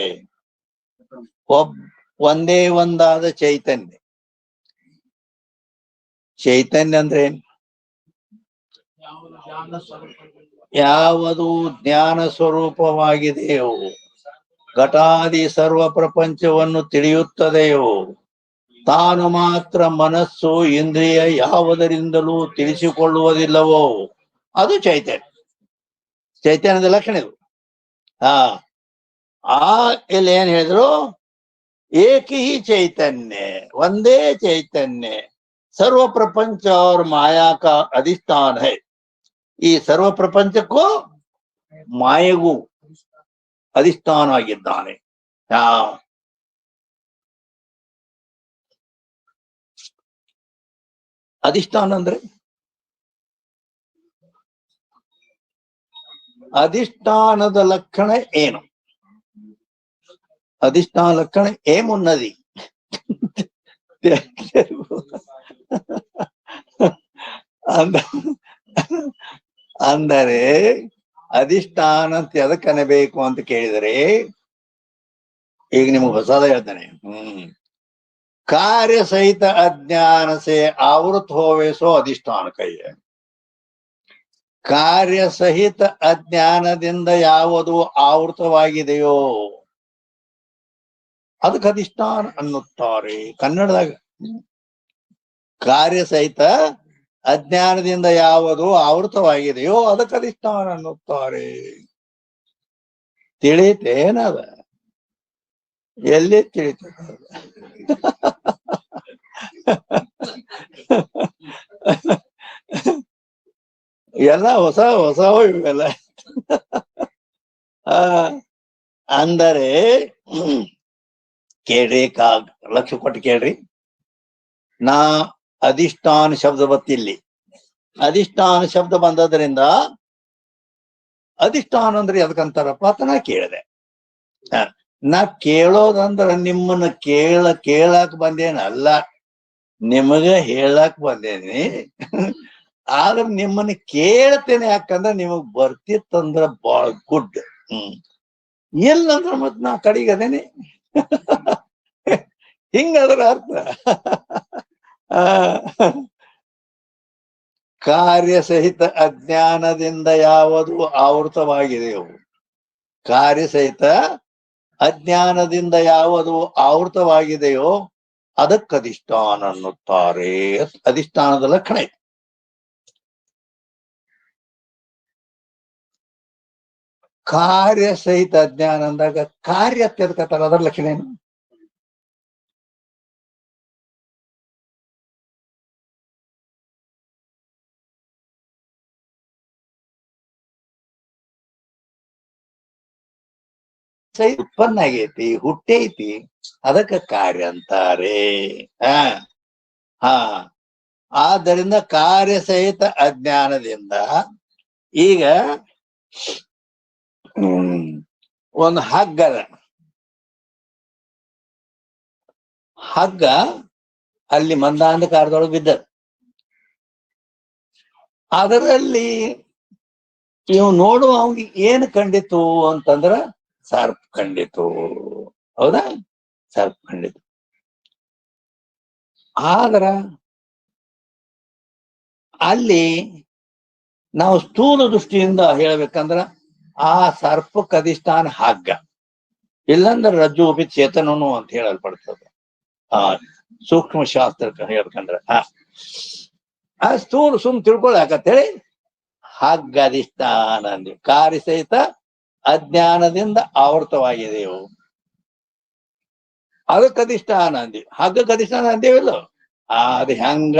ಒಂದೇ ಒಂದಾದ ಚೈತನ್ಯ. ಚೈತನ್ಯ ಅಂದ್ರೆ ಯಾವುದು ಜ್ಞಾನ ಸ್ವರೂಪವಾಗಿದೆಯೋ, ಘಟಾದಿ ಸರ್ವ ಪ್ರಪಂಚವನ್ನು ತಿಳಿಯುತ್ತದೆಯೋ, ತಾನು ಮಾತ್ರ ಮನಸ್ಸು ಇಂದ್ರಿಯ ಯಾವುದರಿಂದಲೂ ತಿಳಿಸಿಕೊಳ್ಳುವುದಿಲ್ಲವೋ ಅದು ಚೈತನ್ಯ. ಚೈತನ್ಯದ ಲಕ್ಷಣ ಇದು. ಇಲ್ಲಿ ಏನ್ ಹೇಳಿದ್ರು? ಏಕಿ ಚೈತನ್ಯ, ಒಂದೇ ಚೈತನ್ಯ, ಸರ್ವ ಪ್ರಪಂಚ और माया का अधिष्ठान है. ಈ ಸರ್ವ ಪ್ರಪಂಚಕ್ಕೂ ಮಾಯೆಗೂ ಅಧಿಷ್ಠಾನ ಆಗಿದ್ದಾನೆ. ಅಧಿಷ್ಠಾನ ಅಂದ್ರೆ అధిష్టానದ లక్షణ ಏನು? అధిష్టాన లక్షణ ఏమున్నది ಅಂದರೆ ಅಧಿಷ್ಠಾನ ಅಂತ ಎದಕ್ಕೆ ಅನ್ನಬೇಕು ಅಂತ ಕೇಳಿದರೆ, ಈಗ ನಿಮ್ಗೆ ಹೊಸದ ಹೇಳ್ತಾನೆ. कार्य सहित अज्ञान से आवृत होवे सो अधिष्ठान कहिए. ಕಾರ್ಯಸಹಿತ ಅಜ್ಞಾನದಿಂದ ಯಾವುದು ಆವೃತವಾಗಿದೆಯೋ ಅದಕ್ಕೆ ಅಧಿಷ್ಠಾನ ಅನ್ನುತ್ತಾರೆ. ಕನ್ನಡದಾಗ ಕಾರ್ಯಸಹಿತ ಅಜ್ಞಾನದಿಂದ ಯಾವುದು ಆವೃತವಾಗಿದೆಯೋ ಅದಕ್ಕೆ ಅಧಿಷ್ಠಾನ ಅನ್ನುತ್ತಾರೆ. ತಿಳಿತೇನದ? ಎಲ್ಲಿ ತಿಳಿತದ? ಎಲ್ಲ ಹೊಸ ಹೊಸವು ಇವೆಲ್ಲ. ಅಂದರೆ ಕೇಳ್ರಿ, ಲಕ್ಷ್ಯ ಕೊಟ್ಟು ಕೇಳ್ರಿ. ನಾ ಅಧಿಷ್ಠಾನ ಶಬ್ದ ಬತ್ತಿಲ್ಲಿ. ಅಧಿಷ್ಠಾನ ಶಬ್ದ ಬಂದದ್ರಿಂದ ಅಧಿಷ್ಠಾನ ಅಂದ್ರೆ ಎದಕ್ಕಂತಾರಪ್ಪ ಅಂತ ನಾ ಕೇಳಿದೆ. ನಾ ಕೇಳೋದಂದ್ರ ನಿಮ್ಮನ್ನ ಕೇಳಾಕ್ ಬಂದೇನಲ್ಲ, ನಿಮಗ ಹೇಳಕ್ ಬಂದೇನಿ. ಆದ್ರೆ ನಿಮ್ಮನ್ನ ಕೇಳ್ತೇನೆ, ಯಾಕಂದ್ರೆ ನಿಮಗ್ ಬರ್ತಿತ್ತಂದ್ರ ಬಾಳ ಗುಡ್. ಇಲ್ಲಂದ್ರ ಮತ್ ನಾ ಕಡಿಗದೇನೆ. ಹಿಂಗದ್ರ ಅರ್ಥ. ಕಾರ್ಯಸಹಿತ ಅಜ್ಞಾನದಿಂದ ಯಾವುದು ಆವೃತವಾಗಿದೆಯೋ, ಕಾರ್ಯಸಹಿತ ಅಜ್ಞಾನದಿಂದ ಯಾವುದು ಆವೃತವಾಗಿದೆಯೋ ಅದಕ್ಕೆ ಅಧಿಷ್ಠಾನ ಅನ್ನುತ್ತಾರೆ. ಅಧಿಷ್ಠಾನದ ಲಕ್ಷಣ ಇದೆ. ಕಾರ್ಯಸಹಿತ ಅಜ್ಞಾನ ಅಂದಾಗ ಕಾರ್ಯ ತೆಗೆದಕತ್ತಾರ, ಅದರ ಲಕ್ಷಣ ಏನು? ಉತ್ಪನ್ನ ಆಗೈತಿ, ಹುಟ್ಟೈತಿ, ಅದಕ್ಕೆ ಕಾರ್ಯ ಅಂತಾರೆ. ಆದ್ದರಿಂದ ಕಾರ್ಯಸಹಿತ ಅಜ್ಞಾನದಿಂದ ಈಗ ಒಂದು ಹಗ್ಗದ ಹಗ್ಗ ಅಲ್ಲಿ ಮಂದಾಂಧಕಾರದೊಳಗೆ ಬಿದ್ದದ. ಅದರಲ್ಲಿ ಇವ್ ನೋಡುವ ಅವ್ನಿಗೆ ಏನು ಕಂಡಿತು ಅಂತಂದ್ರ ಸರ್ಪ್ ಕಂಡಿತು. ಹೌದಾ? ಸರ್ಪ್ ಕಂಡಿತು. ಆದ್ರ ಅಲ್ಲಿ ನಾವು ಸ್ಥೂಲ ದೃಷ್ಟಿಯಿಂದ ಹೇಳ್ಬೇಕಂದ್ರ ಆ ಸರ್ಪಕ್ಕೆ ಅಧಿಷ್ಠಾನ ಹಗ್ಗ, ಇಲ್ಲಂದ್ರೆ ರಜ್ಜು ಉಪಿ ಚೇತನನು ಅಂತ ಹೇಳಲ್ಪಡ್ತದೆ. ಸೂಕ್ಷ್ಮ ಶಾಸ್ತ್ರಕ್ಕೆ ಹೇಳ್ಬೇಕಂದ್ರ ಆ ಸ್ಥೂಲ ಸುಮ್ ತಿಳ್ಕೊಳಕತ್ತೇಳಿ ಹಗ್ಗ ಅಧಿಷ್ಠಾನ ಅಂದ್ವಿ. ಕಾರ್ಯಸಹಿತ ಅಜ್ಞಾನದಿಂದ ಆವೃತವಾಗಿದೆಯೋ ಅದಕ್ಕೆ ಅಧಿಷ್ಠಾನ ಅಂದ್ವಿ. ಹಗ್ಗಕ್ಕೆ ಅಧಿಷ್ಠಾನ ಅಂದೇವಿಲ್ಲ. ಅದು ಹೆಂಗ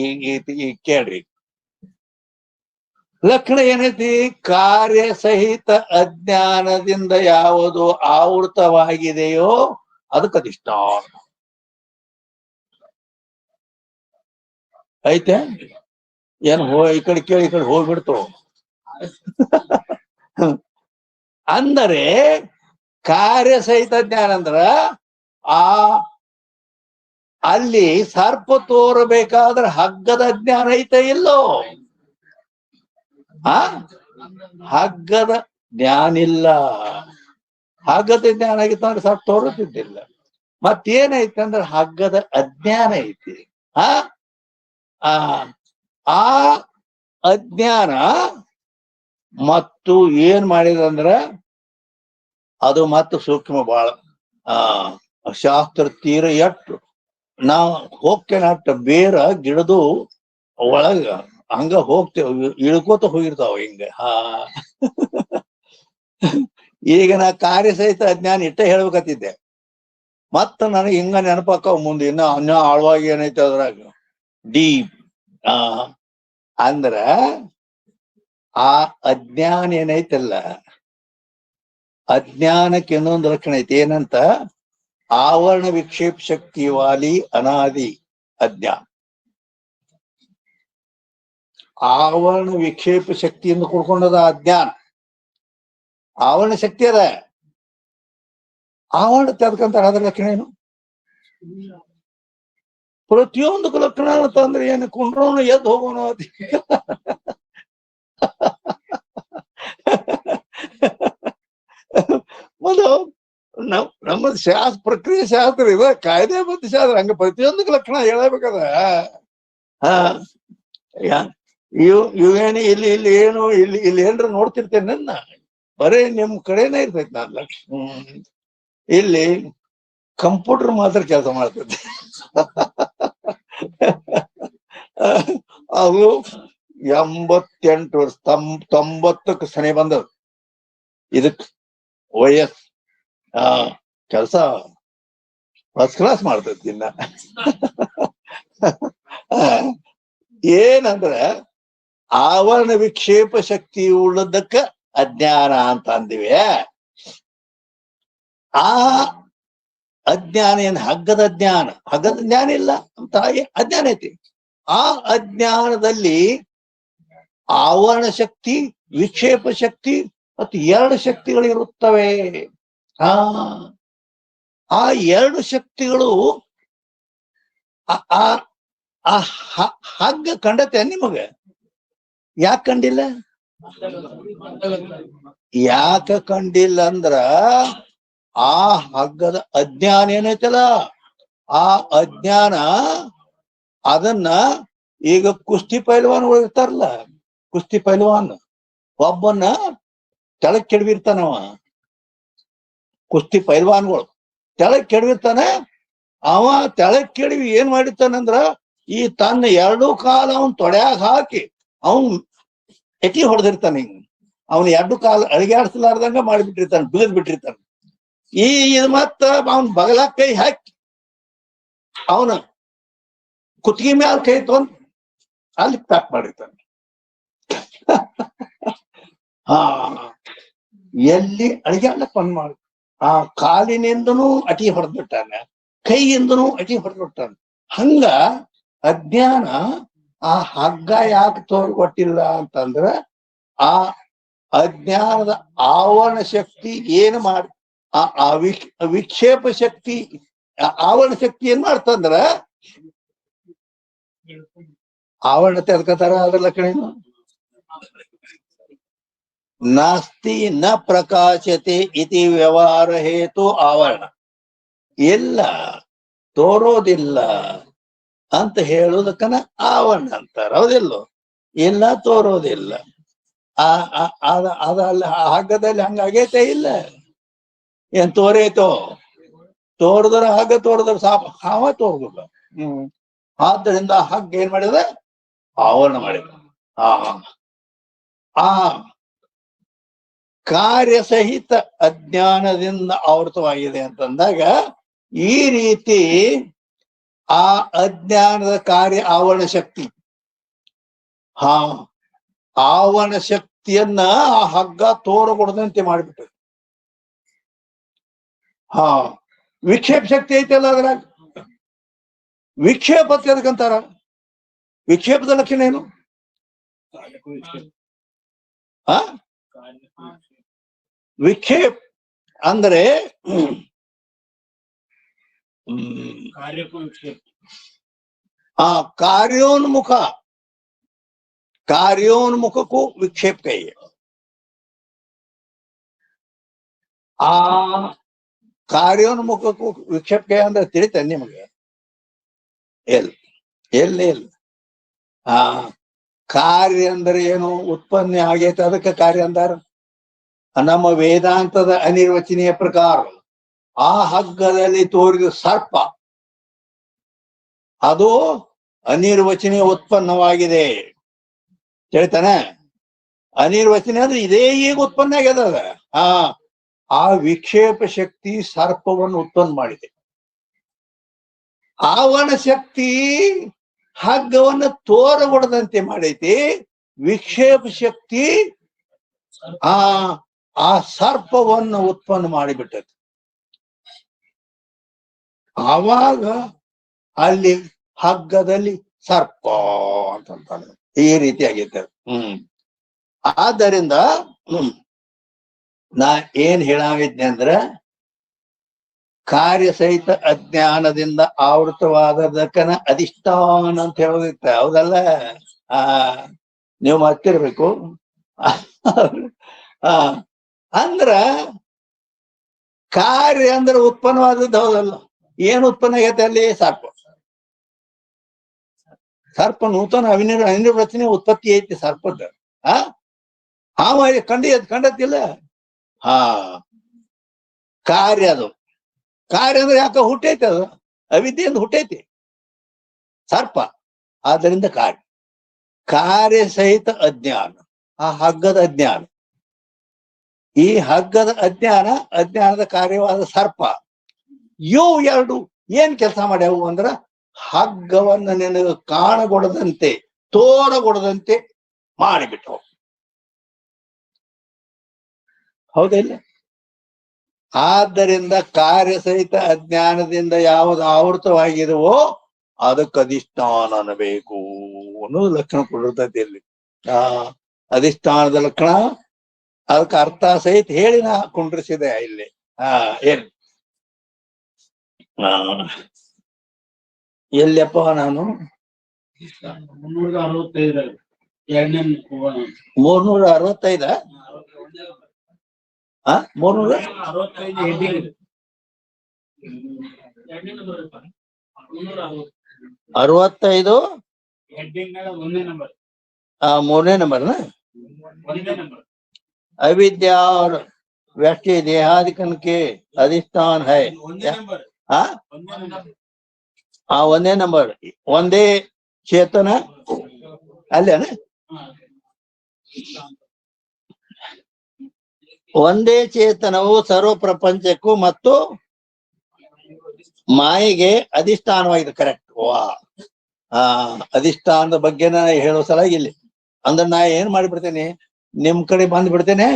ಈಗ ಕೇಳ್ರಿ, ಲಕ್ಷಣ ಏನೈತಿ? ಕಾರ್ಯಸಹಿತ ಅಜ್ಞಾನದಿಂದ ಯಾವುದು ಆವೃತವಾಗಿದೆಯೋ ಅದಕ್ಕೆ ಅಧಿಷ್ಠಾನ ಐತೆ. ಏನು ಈ ಕಡೆ ಕೇಳಿ ಈ ಕಡೆ ಹೋಗ್ಬಿಡ್ತು. ಅಂದರೆ ಕಾರ್ಯಸಹಿತ ಜ್ಞಾನ ಅಂದ್ರ ಅಲ್ಲಿ ಸರ್ಪ ತೋರಬೇಕಾದ್ರೆ ಹಗ್ಗದ ಜ್ಞಾನ ಐತೆ ಇಲ್ಲೋ? ಹಗ್ಗದ ಜ್ಞಾನ ಇಲ್ಲ. ಹಗ್ಗದ ಜ್ಞಾನ ಆಗಿತ್ತು ಅಂದ್ರೆ ಸರ್ಪ ತೋರುತ್ತಿದ್ದಿಲ್ಲ. ಮತ್ತೇನೈತೆ ಅಂದ್ರೆ ಹಗ್ಗದ ಅಜ್ಞಾನ ಐತಿ. ಆ ಅಜ್ಞಾನ ಮತ್ತು ಏನ್ ಮಾಡಿದಂದ್ರ ಅದು ಮತ್ತು ಸೂಕ್ಷ್ಮ ಬಾಳ. ಶಾಸ್ತ್ರ ತೀರ ಎಟ್ಟು ನಾವು ಹೋಗ್ತೇನೆ ಅಟ್ಟ ಬೇರ ಗಿಡದು ಒಳಗ ಹಂಗ ಹೋಗ್ತೇವೆ, ಇಳ್ಕೋತ ಹೋಗಿರ್ತಾವ ಹಿಂಗ. ಈಗ ನಾ ಕಾರ್ಯಸಹಿತ ಅಜ್ಞಾನ ಇಟ್ಟ ಹೇಳ್ಬೇಕತ್ತಿದ್ದೆ, ಮತ್ತ ನನಗೆ ಹಿಂಗ ನೆನಪಾಕವ್ ಮುಂದೆ ಇನ್ನ ಆಳ್ವಾಗಿ ಏನೈತೆ ಅದ್ರಾಗ ಡೀಪ್. ಅಂದ್ರ ಆ ಅಜ್ಞಾನ ಏನೈತಲ್ಲ, ಅಜ್ಞಾನಕ್ಕೆ ಇನ್ನೊಂದು ಲಕ್ಷಣ ಐತಿ. ಏನಂತ? ಆವರಣ ವಿಕ್ಷೇಪ ಶಕ್ತಿ ವಾಲಿ ಅನಾದಿ ಅಜ್ಞಾನ. ಆವರಣ ವಿಕ್ಷೇಪ ಶಕ್ತಿಯಿಂದ ಕೂಡ್ಕೊಂಡದ ಅಜ್ಞಾನ. ಆವರಣ ಶಕ್ತಿ ಅದ, ಆವರಣ ತೆಗೆದ್ಕಂತಾರ. ಅದ್ರ ಲಕ್ಷಣ ಏನು? ಪ್ರತಿಯೊಂದಕ್ಕೂ ಲಕ್ಷಣ ಅಂತಂದ್ರೆ ಏನು? ಕುಂಡ್ರೋನು ಎದ್ದು ಹೋಗೋಣ. ಮೊದಲು ನಮ್ಮ ಶಾಸ್ತ್ರ ಪ್ರಕ್ರಿಯೆ ಶಾಸ್ತ್ರ ಇದೆ, ಕಾಯ್ದೆ ಮತ್ತು ಶಾಸ್ತ್ರ. ಹಂಗ ಪ್ರತಿಯೊಂದಕ್ಕೆ ಲಕ್ಷಣ ಹೇಳಬೇಕದ. ಇವೇನು ಇಲ್ಲಿ ಏನು ಇಲ್ಲಿ ಏನ್ರ ನೋಡ್ತಿರ್ತೇನೆ ನನ್ನ ಬರೇ ನಿಮ್ ಕಡೆನೇ ಇರ್ತೈತಿ ನಾನ್ ಲಕ್ಷ್ಮ ಇಲ್ಲಿ ಕಂಪ್ಯೂಟರ್ ಮಾತ್ರ ಕೆಲಸ ಮಾಡ್ತೈತಿ ಅದು 88 ವರ್ಷ 90ಕ್ಕೆ ಸನಿ ಬಂದದ ಇದಕ್ ವಯಸ್ ಕೆಲಸ ಫಸ್ಟ್ ಕ್ಲಾಸ್ ಮಾಡ್ತೈತಿ ಇನ್ನ ಏನಂದ್ರ ಆವರಣ ವಿಕ್ಷೇಪ ಶಕ್ತಿ ಉಳ್ಳದಕ್ಕ ಅಜ್ಞಾನ ಅಂತ ಅಂದಿವೆ. ಆ ಅಜ್ಞಾನ ಏನ್ ಹಗ್ಗದ ಜ್ಞಾನ ಇಲ್ಲ ಅಂತ ಅಜ್ಞಾನ ಐತಿ. ಆ ಅಜ್ಞಾನದಲ್ಲಿ ಆವರಣ ಶಕ್ತಿ, ವಿಕ್ಷೇಪ ಶಕ್ತಿ ಮತ್ತು 2 ಶಕ್ತಿಗಳಿರುತ್ತವೆ. ಆ 2 ಶಕ್ತಿಗಳು ಆ ಹಗ್ಗ ಕಂಡತೆ ನಿಮಗ? ಯಾಕೆ ಕಂಡಿಲ್ಲ? ಯಾಕೆ ಕಂಡಿಲ್ಲ ಅಂದ್ರ ಆ ಹಗ್ಗದ ಅಜ್ಞಾನ ಏನೈತಲ್ಲ, ಆ ಅಜ್ಞಾನ ಅದನ್ನ ಈಗ ಕುಸ್ತಿ ಪೈಲ್ವಾನ್ಗಳು ಇರ್ತಾರಲ್ಲ, ಕುಸ್ತಿ ಪೈಲ್ವಾನ್ ಒಬ್ಬನ್ನ ತೆಳಗ್ ಕೆಡವಿರ್ತಾನವ. ಕುಸ್ತಿ ಪೈಲ್ವಾನ್ಗಳು ತೆಳಗ್ ಕೆಡವಿರ್ತಾನೆ. ಅವ ತೆಳಗ್ ಕೆಡವಿ ಏನ್ ಮಾಡಿರ್ತಾನಂದ್ರ ಈ ತನ್ನ 2 ಕಾಲ ಅವನ್ ತೊಡ್ಯಾಗ ಹಾಕಿ ಅವನ್ ಎಟಿ ಹೊಡೆದಿರ್ತಾನೆ. ಹಿಂಗ ಅವನ್ 2 ಕಾಲ ಅಳಿಗಾಡ್ಸಲಾರ್ದಂಗ ಮಾಡಿಬಿಟ್ಟಿರ್ತಾನೆ, ಬಿಗಿದ್ ಬಿಟ್ಟಿರ್ತಾನೆ. ಇದು ಮತ್ತ ಅವನ್ ಬಗಲ ಕೈ ಹಾಕಿ ಅವನ ಕುತ್ತಿಗೆ ಮ್ಯಾಲ ಕೈ ತೊಂದ್ ಅಲ್ಲಿ ಪ್ಯಾಕ್ ಮಾಡಿರ್ತಾನೆ. ಎಲ್ಲಿ ಅಳಿಗಾಡ್ಲಕ್ ಬಂದ್ ಮಾಡಿ ಆ ಕಾಲಿನಿಂದನೂ ಅಟಿ ಹೊಡೆದ್ಬಿಟ್ಟಾನೆ, ಕೈಯಿಂದನೂ ಅಟಿ ಹೊಡೆದ್ಬಿಟ್ಟಾನೆ. ಹಂಗ ಅಜ್ಞಾನ ಆ ಹಗ್ಗ ಯಾಕೆ ತೋರ್ಗೊಟ್ಟಿಲ್ಲ ಅಂತಂದ್ರ ಆ ಅಜ್ಞಾನದ ಆವರಣ ಶಕ್ತಿ ಏನ್ ಮಾಡಿ ಆ ವಿಕ್ಷೇಪ ಶಕ್ತಿ, ಆವರಣ ಶಕ್ತಿ ಏನ್ ಮಾಡ್ತಂದ್ರ ಆವರಣ ತೆರ್ಕತಾರ. ಅದ್ರ ಲಕ್ಷಣ ನಾಸ್ತಿ ನ ಪ್ರಕಾಶತೆ ಇತಿ ವ್ಯವಹಾರ ಹೇತು ಆವರಣ. ಇಲ್ಲ, ತೋರೋದಿಲ್ಲ ಅಂತ ಹೇಳುವುದಕ್ಕನ ಆವರಣ ಅಂತಾರ. ಹೌದಿಲ್ಲೋ? ಇಲ್ಲ, ತೋರೋದಿಲ್ಲ. ಅದಲ್ಲಿ ಹಗ್ಗದಲ್ಲಿ ಹಂಗಾಗೈತೆ ಇಲ್ಲ? ಏನ್ ತೋರೈತೋ? ತೋರ್ದ್ರ ಹಗ್ಗ ತೋರ್ದ್ರ ಸಾಪ ಹಾವ ತೋರ್ದಿಲ್ಲ. ಆದ್ದರಿಂದ ಹಗ್ಗ ಏನ್ ಮಾಡಿದ? ಆವರಣ ಮಾಡಿದ. ಆ ಕಾರ್ಯಸಹಿತ ಅಜ್ಞಾನದಿಂದ ಆವೃತವಾಗಿದೆ ಅಂತಂದಾಗ ಈ ರೀತಿ ಆ ಅಜ್ಞಾನದ ಕಾರ್ಯ ಆವರಣ ಶಕ್ತಿ, ಆವರಣ ಶಕ್ತಿಯನ್ನ ಆ ಹಗ್ಗ ತೋರಗೊಡದಂತೆ ಮಾಡಿಬಿಟ್ಟು ವಿಕ್ಷೇಪ ಶಕ್ತಿ ಐತಲ್ಲ ಅದ್ರಾಗ. ವಿಕ್ಷೇಪ ಎದಕ್ಕಂತಾರ? ವಿಕ್ಷೇಪದ ಲಕ್ಷಣ ಏನು? ವಿಕ್ಷೇಪ ಅಂದ್ರೆ ಕಾರ್ಯೋನ್ಮುಖಕ್ಕೂ ವಿಕ್ಷೇಪ ಕೈ. ಆ ಕಾರ್ಯೋನ್ಮುಖಕ್ಕೂ ವಿಕ್ಷೇಪ ಕೈ ಅಂದ್ರೆ ತಿಳಿತ ನಿಮಗೆ? ಎಲ್ಲಿ ಕಾರ್ಯ ಅಂದ್ರೆ ಏನು? ಉತ್ಪನ್ನ ಆಗೈತೆ, ಅದಕ್ಕೆ ಕಾರ್ಯ ಅಂದಾರ. ನಮ್ಮ ವೇದಾಂತದ ಅನಿರ್ವಚನೀಯ ಪ್ರಕಾರ ಆ ಹಗ್ಗದಲ್ಲಿ ತೋರಿದ ಸರ್ಪ ಅದು ಅನಿರ್ವಚನೀಯ ಉತ್ಪನ್ನವಾಗಿದೆ. ಹೇಳ್ತಾನೆ? ಅನಿರ್ವಚನೀಯ ಅಂದ್ರೆ ಇದೇ ಈಗ ಉತ್ಪನ್ನ ಆಗ್ಯದ. ಆ ವಿಕ್ಷೇಪ ಶಕ್ತಿ ಸರ್ಪವನ್ನು ಉತ್ಪನ್ನ ಮಾಡಿದೆ. ಆವರಣ ಶಕ್ತಿ ಹಗ್ಗವನ್ನು ತೋರಗೊಡದಂತೆ ಮಾಡೈತಿ. ವಿಕ್ಷೇಪ ಶಕ್ತಿ ಆ ಸರ್ಪವನ್ನು ಉತ್ಪನ್ನ ಮಾಡಿಬಿಟ್ಟೈತಿ. ಆವಾಗ ಅಲ್ಲಿ ಹಗ್ಗದಲ್ಲಿ ಸರ್ಪ ಅಂತಂತಾನೆ. ಈ ರೀತಿ ಆಗೈತೆ. ಆದ್ದರಿಂದ ನಾ ಏನ್ ಹೇಳಾಗಿದ್ದೆ ಅಂದ್ರ ಕಾರ್ಯಸಹಿತ ಅಜ್ಞಾನದಿಂದ ಆವೃತವಾದದಕ್ಕನ ಅಧಿಷ್ಠಾನ ಅಂತ ಹೇಳೋದಿತ್ತ. ಹೌದಲ್ಲ? ನೀವು ಮರ್ತಿರ್ಬೇಕು. ಅಂದ್ರ ಕಾರ್ಯ ಅಂದ್ರೆ ಉತ್ಪನ್ನವಾದದ್ದು. ಹೌದಲ್ಲ? ಏನ್ ಉತ್ಪನ್ನ ಆಗೈತೆ ಅಲ್ಲಿ? ಸರ್ಪ. ಸರ್ಪ ನೂತನ ಅನಿರ್ವಚನೆ ಉತ್ಪತ್ತಿ ಐತಿ ಸರ್ಪದ. ಹಾವ ಕಂಡತಿಲ್ಲ. ಹಾ, ಕಾರ್ಯ ಅದು. ಕಾರ್ಯ ಅಂದ್ರೆ ಯಾಕ ಹುಟ್ಟೈತಿ, ಅದು ಅವಿದ್ಯೆಯಿಂದ ಹುಟ್ಟೈತಿ ಸರ್ಪ. ಆದ್ದರಿಂದ ಕಾರ್ಯ ಸಹಿತ ಅಜ್ಞಾನ, ಆ ಹಗ್ಗದ ಅಜ್ಞಾನ. ಈ ಹಗ್ಗದ ಅಜ್ಞಾನದ ಕಾರ್ಯವಾದ ಸರ್ಪ. ಇವು ಎರಡು ಏನ್ ಕೆಲಸ ಮಾಡ್ಯಾವು ಅಂದ್ರ, ಹಗ್ಗವನ್ನ ನಿನಗೆ ಕಾಣಗೊಡದಂತೆ, ತೋರಗೊಡದಂತೆ ಮಾಡಿಬಿಟ್ಟು. ಹೌದಿಲ್ಲ? ಆದ್ದರಿಂದ ಕಾರ್ಯಸಹಿತ ಅಜ್ಞಾನದಿಂದ ಯಾವುದು ಆವೃತವಾಗಿರುವೋ ಅದಕ್ಕೆ ಅಧಿಷ್ಠಾನ ಅನ್ನಬೇಕು ಅನ್ನೋದು ಲಕ್ಷಣ ಕೊಡಿರ್ತೈತಿ ಇಲ್ಲಿ. ಅಧಿಷ್ಠಾನದ ಲಕ್ಷಣ ಅದಕ್ಕೆ ಅರ್ಥ ಸಹಿತ ಹೇಳಿ ನಾ ಕುಂಡ್ರಿಸಿದೆ ಇಲ್ಲಿ. ಏನ್ ಎಲ್ಲಿಯಪ್ಪ ನಾನು 365 365 365 ಮೂರನೇ ನಂಬರ್ನ अविद्या और व्यष्टि देहादिकन के अधिष्ठान है. ಒಂದೇ ನಂಬರ್, ಒಂದೇ ಚೇತನ ಅಲ್ಲೇನ? ಒಂದೇ ಚೇತನವು ಸರ್ವ ಪ್ರಪಂಚಕ್ಕೂ ಮತ್ತು ಮಾಯೆಗೆ ಅಧಿಷ್ಠಾನವಾಗಿದೆ. ಕರೆಕ್ಟ್. ಅಧಿಷ್ಠಾನದ ಬಗ್ಗೆನ ಹೇಳೋ ಸಲ ಇಲ್ಲಿ ಅಂದ್ರೆ ನಾ ಏನ್ ಮಾಡಿಬಿಡ್ತೇನೆ, ನಿಮ್ ಕಡೆ ಬಂದ್ಬಿಡ್ತೇನೆ,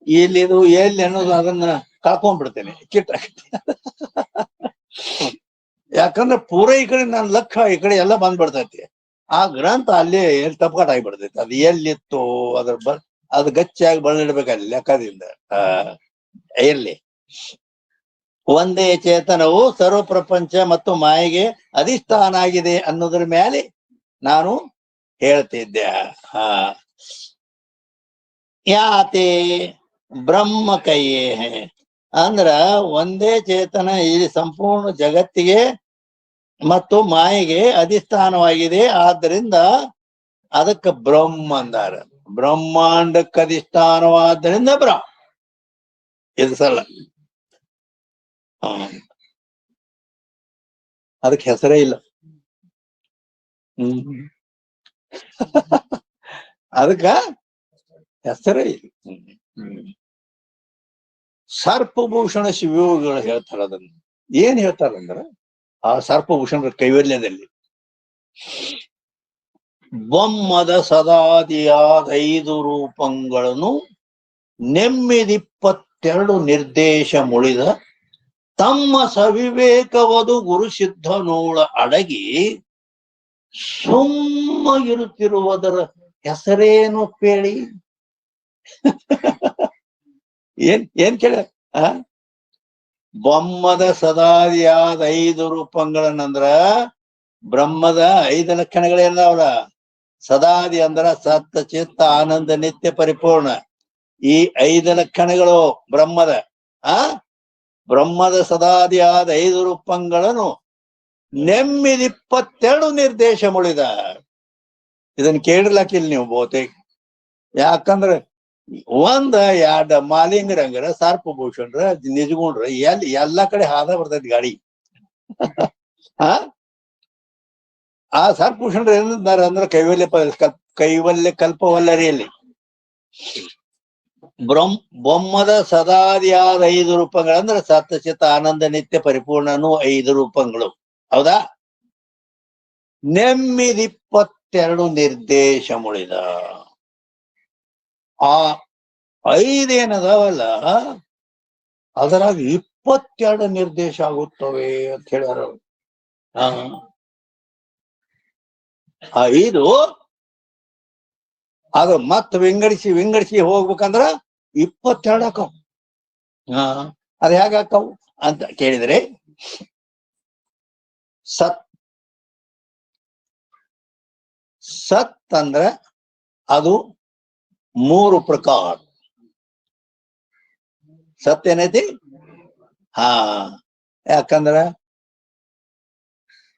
ಇಲ್ಲಿ ಇದು ಎಲ್ಲಿ ಅನ್ನೋದು ಅದನ್ನ ಕಳ್ಕೊಂಡ್ಬಿಡ್ತೇನೆ ಕಿಟ್ಟ. ಯಾಕಂದ್ರೆ ಪೂರ ಈ ಕಡೆ ನನ್ ಲಕ್ಷ್ಯ ಈ ಕಡೆ ಎಲ್ಲ ಬಂದ್ಬಿಡ್ತೈತಿ. ಆ ಗ್ರಂಥ ಅಲ್ಲಿ ತಪ್ಪಾಟ ಆಗಿಬಿಡ್ತೈತಿ. ಅದು ಎಲ್ಲಿತ್ತು ಅದು ಗಚ್ಚಿಯಾಗಿ ಬಳ್ಳಿಡ್ಬೇಕಲ್ಲಿ ಲೆಕ್ಕದಿಂದ. ಎಲ್ಲಿ ಒಂದೇ ಚೇತನವು ಸರ್ವ ಪ್ರಪಂಚ ಮತ್ತು ಮಾಯೆಗೆ ಅಧಿಷ್ಠಾನ ಆಗಿದೆ ಅನ್ನೋದ್ರ ಮೇಲೆ ನಾನು ಹೇಳ್ತಿದ್ದೆ. ಯಾತೆ ಬ್ರಹ್ಮ ಕೈಯೇ ಅಂದ್ರ ಒಂದೇ ಚೇತನ ಈ ಸಂಪೂರ್ಣ ಜಗತ್ತಿಗೆ ಮತ್ತು ಮಾಯೆಗೆ ಅಧಿಷ್ಠಾನವಾಗಿದೆ. ಆದ್ದರಿಂದ ಅದಕ್ಕೆ ಬ್ರಹ್ಮ ಅಂದಾರ. ಬ್ರಹ್ಮಾಂಡಕ್ಕೆ ಅಧಿಷ್ಠಾನವಾದ್ದರಿಂದ ಬ್ರಹ್ಮ. ಇದು ಸಲ್ಲ, ಅದಕ್ಕೆ ಹೆಸರೇ ಇಲ್ಲ. ಅದಕ್ಕ ಹೆಸರೇ ಇಲ್ಲ. ಸರ್ಪಭೂಷಣ ಶಿವಯೋಗಿಗಳು ಹೇಳ್ತಾರ. ಅದನ್ನ ಏನ್ ಹೇಳ್ತಾರಂದ್ರ, ಆ ಸರ್ಪಭೂಷಣರ ಕೈವಲ್ಯದಲ್ಲಿ ಬೊಮ್ಮದ ಸದಾದಿಯಾದ 5 ರೂಪಗಳನ್ನು ನೆಮ್ಮಿದಿಪ್ಪತ್ತೆರಡು ನಿರ್ದೇಶ ಮುಳಿದ ತಮ್ಮ ಸವಿವೇಕವದು ಗುರು ಸಿದ್ಧನೋಳ ಅಡಗಿ ಸುಮ್ಮ ಇರುತ್ತಿರುವುದರ ಹೆಸರೇನು ಕೇಳಿ. ಏನ್ ಕೇಳ? ಬೊಮ್ಮದ ಸದಾದಿಯಾದ 5 ರೂಪಗಳನ್ನಂದ್ರ ಬ್ರಹ್ಮದ 5 ಲಕ್ಷಣಗಳೇನವಲ್ಲ. ಸದಾದಿ ಅಂದ್ರ ಸತ್ತ ಚಿತ್ತ ಆನಂದ ನಿತ್ಯ ಪರಿಪೂರ್ಣ. ಈ 5 ಲಕ್ಷಣಗಳು ಬ್ರಹ್ಮದ. ಬ್ರಹ್ಮದ ಸದಾದಿಯಾದ 5 ರೂಪಗಳನ್ನು ನೆಮ್ಮಿದಿಪ್ಪತ್ತೆರಡು ನಿರ್ದೇಶ ಮುಳಿದ. ಇದನ್ನ ಕೇಳಿರ್ಲಾಕಿಲ್ಲ ನೀವು ಬಹುತೇಕ. ಯಾಕಂದ್ರೆ ಒಂದ ಎರಡ ಮಾಲಿಂಗರಂಗರ ಸರ್ಪಭೂಷಣ್ರ ನಿಜಗುಣ್ರ ಎಲ್ಲಾ ಕಡೆ ಹಾದ ಬರ್ತೈತಿ ಗಾಡಿ. ಆ ಸರ್ಪಭೂಷಣ್ರ ಏನಿದ್ದಾರೆ ಅಂದ್ರೆ ಕೈವಲ್ಯ ಕಲ್ಪವಲ್ಲರಿಯಲ್ಲಿ ಬೊಮ್ಮದ ಸದಾದಿಯಾದ 5 ರೂಪಗಳಂದ್ರ ಸತ್ಯಚಿತ್ತ ಆನಂದ ನಿತ್ಯ ಪರಿಪೂರ್ಣನು 5 ರೂಪಗಳು. ಹೌದಾ? ನೆಮ್ಮಿದಿಪ್ಪತ್ತೆರಡು ನಿರ್ದೇಶ ಮುಳಿದ. ಆ 5 ಏನದಾವಲ್ಲ ಅದರಾಗ 22 ನಿರ್ದೇಶ ಆಗುತ್ತವೆ ಅಂತ ಹೇಳ್ಯಾರ. ಆ 5 ಅದು ಮತ್ ವಿಂಗಡಿಸಿ ಹೋಗ್ಬೇಕಂದ್ರ 22 ಆಕವ್. ಅದ್ ಹೇಗ ಆಕವ್ ಅಂತ ಕೇಳಿದ್ರೆ, ಸತ್ ಅಂದ್ರ ಅದು 3 ಪ್ರಕಾರ. ಸತ್ ಏನೈತಿ? ಯಾಕಂದ್ರ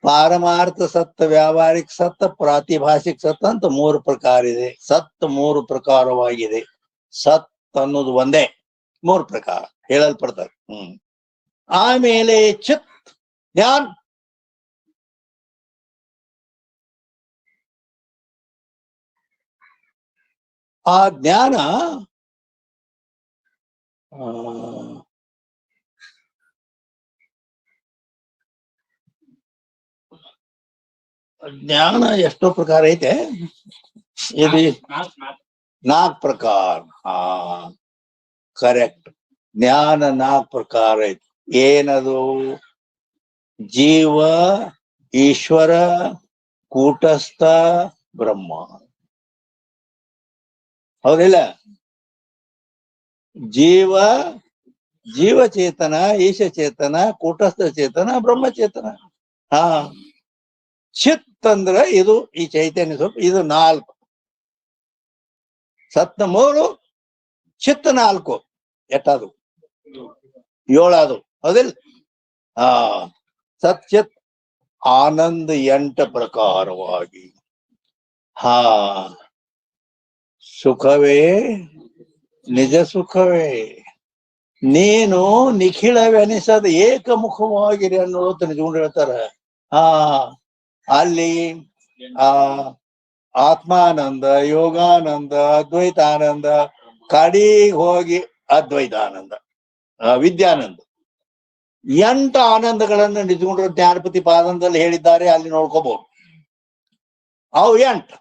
ಪಾರಮಾರ್ಥ ಸತ್ತ, ವ್ಯಾವಹಾರಿಕ ಸತ್ತ, ಪ್ರಾತಿಭಾಷಿಕ ಸತ್ತ ಅಂತ 3 ಪ್ರಕಾರ ಇದೆ. ಸತ್ 3 ಪ್ರಕಾರವಾಗಿದೆ. ಸತ್ ಅನ್ನೋದು ಒಂದೇ, 3 ಪ್ರಕಾರ ಹೇಳಲ್ಪಡ್ತಾರೆ. ಆಮೇಲೆ ಚಿತ್ ಜ್ಞಾನ. ಆ ಜ್ಞಾನ ಜ್ಞಾನ ಎಷ್ಟೋ ಪ್ರಕಾರ ಐತೆ. ಇದು 4 ಪ್ರಕಾರ. ಕರೆಕ್ಟ್. ಜ್ಞಾನ 4 ಪ್ರಕಾರ ಐತಿ. ಏನದು? ಜೀವ, ಈಶ್ವರ, ಕೂಟಸ್ಥ, ಬ್ರಹ್ಮ. ಹೌದಿಲ್ಲ? ಜೀವಚೇತನ, ಈಶಚೇತನ, ಕೂಟಸ್ಥ ಚೇತನ, ಬ್ರಹ್ಮಚೇತನ. ಚಿತ್ ಅಂದ್ರ ಇದು ಈ ಚೈತನ್ಯ ಸ್ವಲ್ಪ. ಇದು 4. ಸತ್ನ 3, ಚಿತ್ತ 4. ಎಟ್ಟದು? 7 ಅದು. ಹೌದಿಲ್ಲ? ಸತ್ಚಿತ್ ಆನಂದ 8 ಪ್ರಕಾರವಾಗಿ. ಸುಖವೇ ನಿಜ ಸುಖವೇ, ನೀನು ನಿಖಿಳವೆನಿಸದ ಏಕಮುಖವಾಗಿರಿ ಅನ್ನೋದು ನಿಜಗೊಂಡು ಹೇಳ್ತಾರ. ಅಲ್ಲಿ ಆತ್ಮಾನಂದ, ಯೋಗಾನಂದ, ಅದ್ವೈತಾನಂದ, ಕಡಿಗೆ ಹೋಗಿ ಅದ್ವೈತಾನಂದ, ವಿದ್ಯಾನಂದ, 8 ಆನಂದಗಳನ್ನು ನಿಜಗೊಂಡ್ರು ಜ್ಞಾನಪತಿ ಪಾದಂದಲ್ಲಿ ಹೇಳಿದ್ದಾರೆ. ಅಲ್ಲಿ ನೋಡ್ಕೋಬಹುದು. ಅವು 8.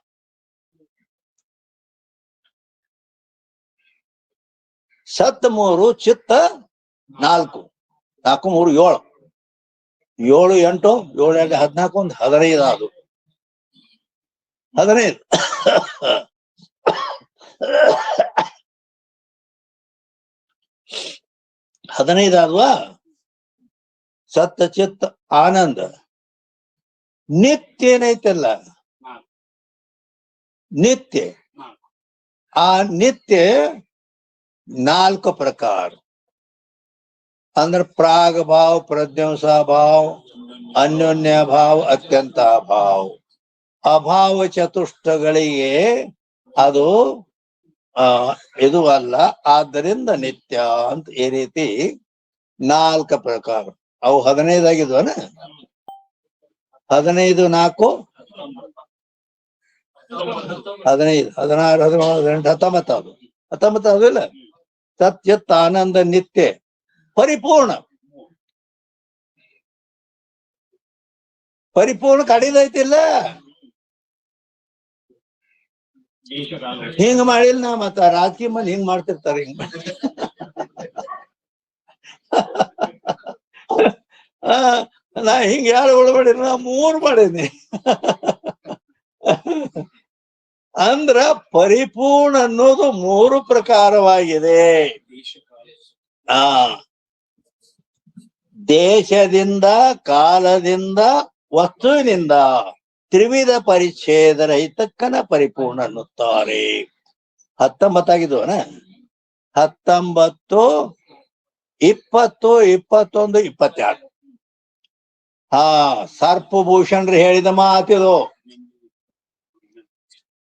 ಸತ್ 3, ಚಿತ್ತ 4. 4 3 7. 7 8 7 14 15 ಅದು 15. 15 ಆದ್ವಾ? ಸತ್ತ ಚಿತ್ತ ಆನಂದ. ನಿತ್ಯ ಏನೈತಲ್ಲ, ನಿತ್ಯ. ಆ ನಿತ್ಯ 4 ಪ್ರಕಾರ. ಅಂದ್ರೆ ಪ್ರಾಗ ಭಾವ, ಪ್ರಜ್ಞಾಂಸ ಭಾವ, ಅನ್ಯೋನ್ಯ ಭಾವ, ಅತ್ಯಂತ ಭಾವ. ಅಭಾವ ಚತುಷ್ಟಗಳಿಗೆ ಅದು ಇದು ಅಲ್ಲ. ಆದ್ದರಿಂದ ನಿತ್ಯ ಅಂತ ಈ ರೀತಿ 4 ಪ್ರಕಾರ. ಅವು 15 ಆಗಿದ್ವನ? 15 4 15 16 17 18 ಅದು 19 ಅದು ಇಲ್ಲ. ಸತ್ಯತ್ ಆನಂದ ನಿತ್ಯ ಪರಿಪೂರ್ಣ. ಪರಿಪೂರ್ಣ ಕಡಿದೈತಿಲ್ಲ. ಹಿಂಗ ಮಾಡಿಲ್ಲ ನಾ. ಮತ್ತ ರಾಜಕೀಯ ಮಂದಿ ಹಿಂಗ್ ಮಾಡ್ತಿರ್ತಾರ. ಹಿಂಗ ನಾ ಹಿಂಗ 2 ಒಳಗಡೆ ನಾ 3 ಮಾಡೇನಿ. ಅಂದ್ರ ಪರಿಪೂರ್ಣ ಅನ್ನೋದು 3 ಪ್ರಕಾರವಾಗಿದೆ. ದೇಶದಿಂದ, ಕಾಲದಿಂದ, ವಸ್ತುವಿನಿಂದ ತ್ರಿವಿಧ ಪರಿಚ್ಛೇದ ರಹಿತಕ್ಕನ ಪರಿಪೂರ್ಣ ಅನ್ನುತ್ತಾರೆ. 19 ಆಗಿದ್ವನ? 19 20 21 22. ಸರ್ಪಭೂಷಣ್ರು ಹೇಳಿದ ಮಾತಿದು.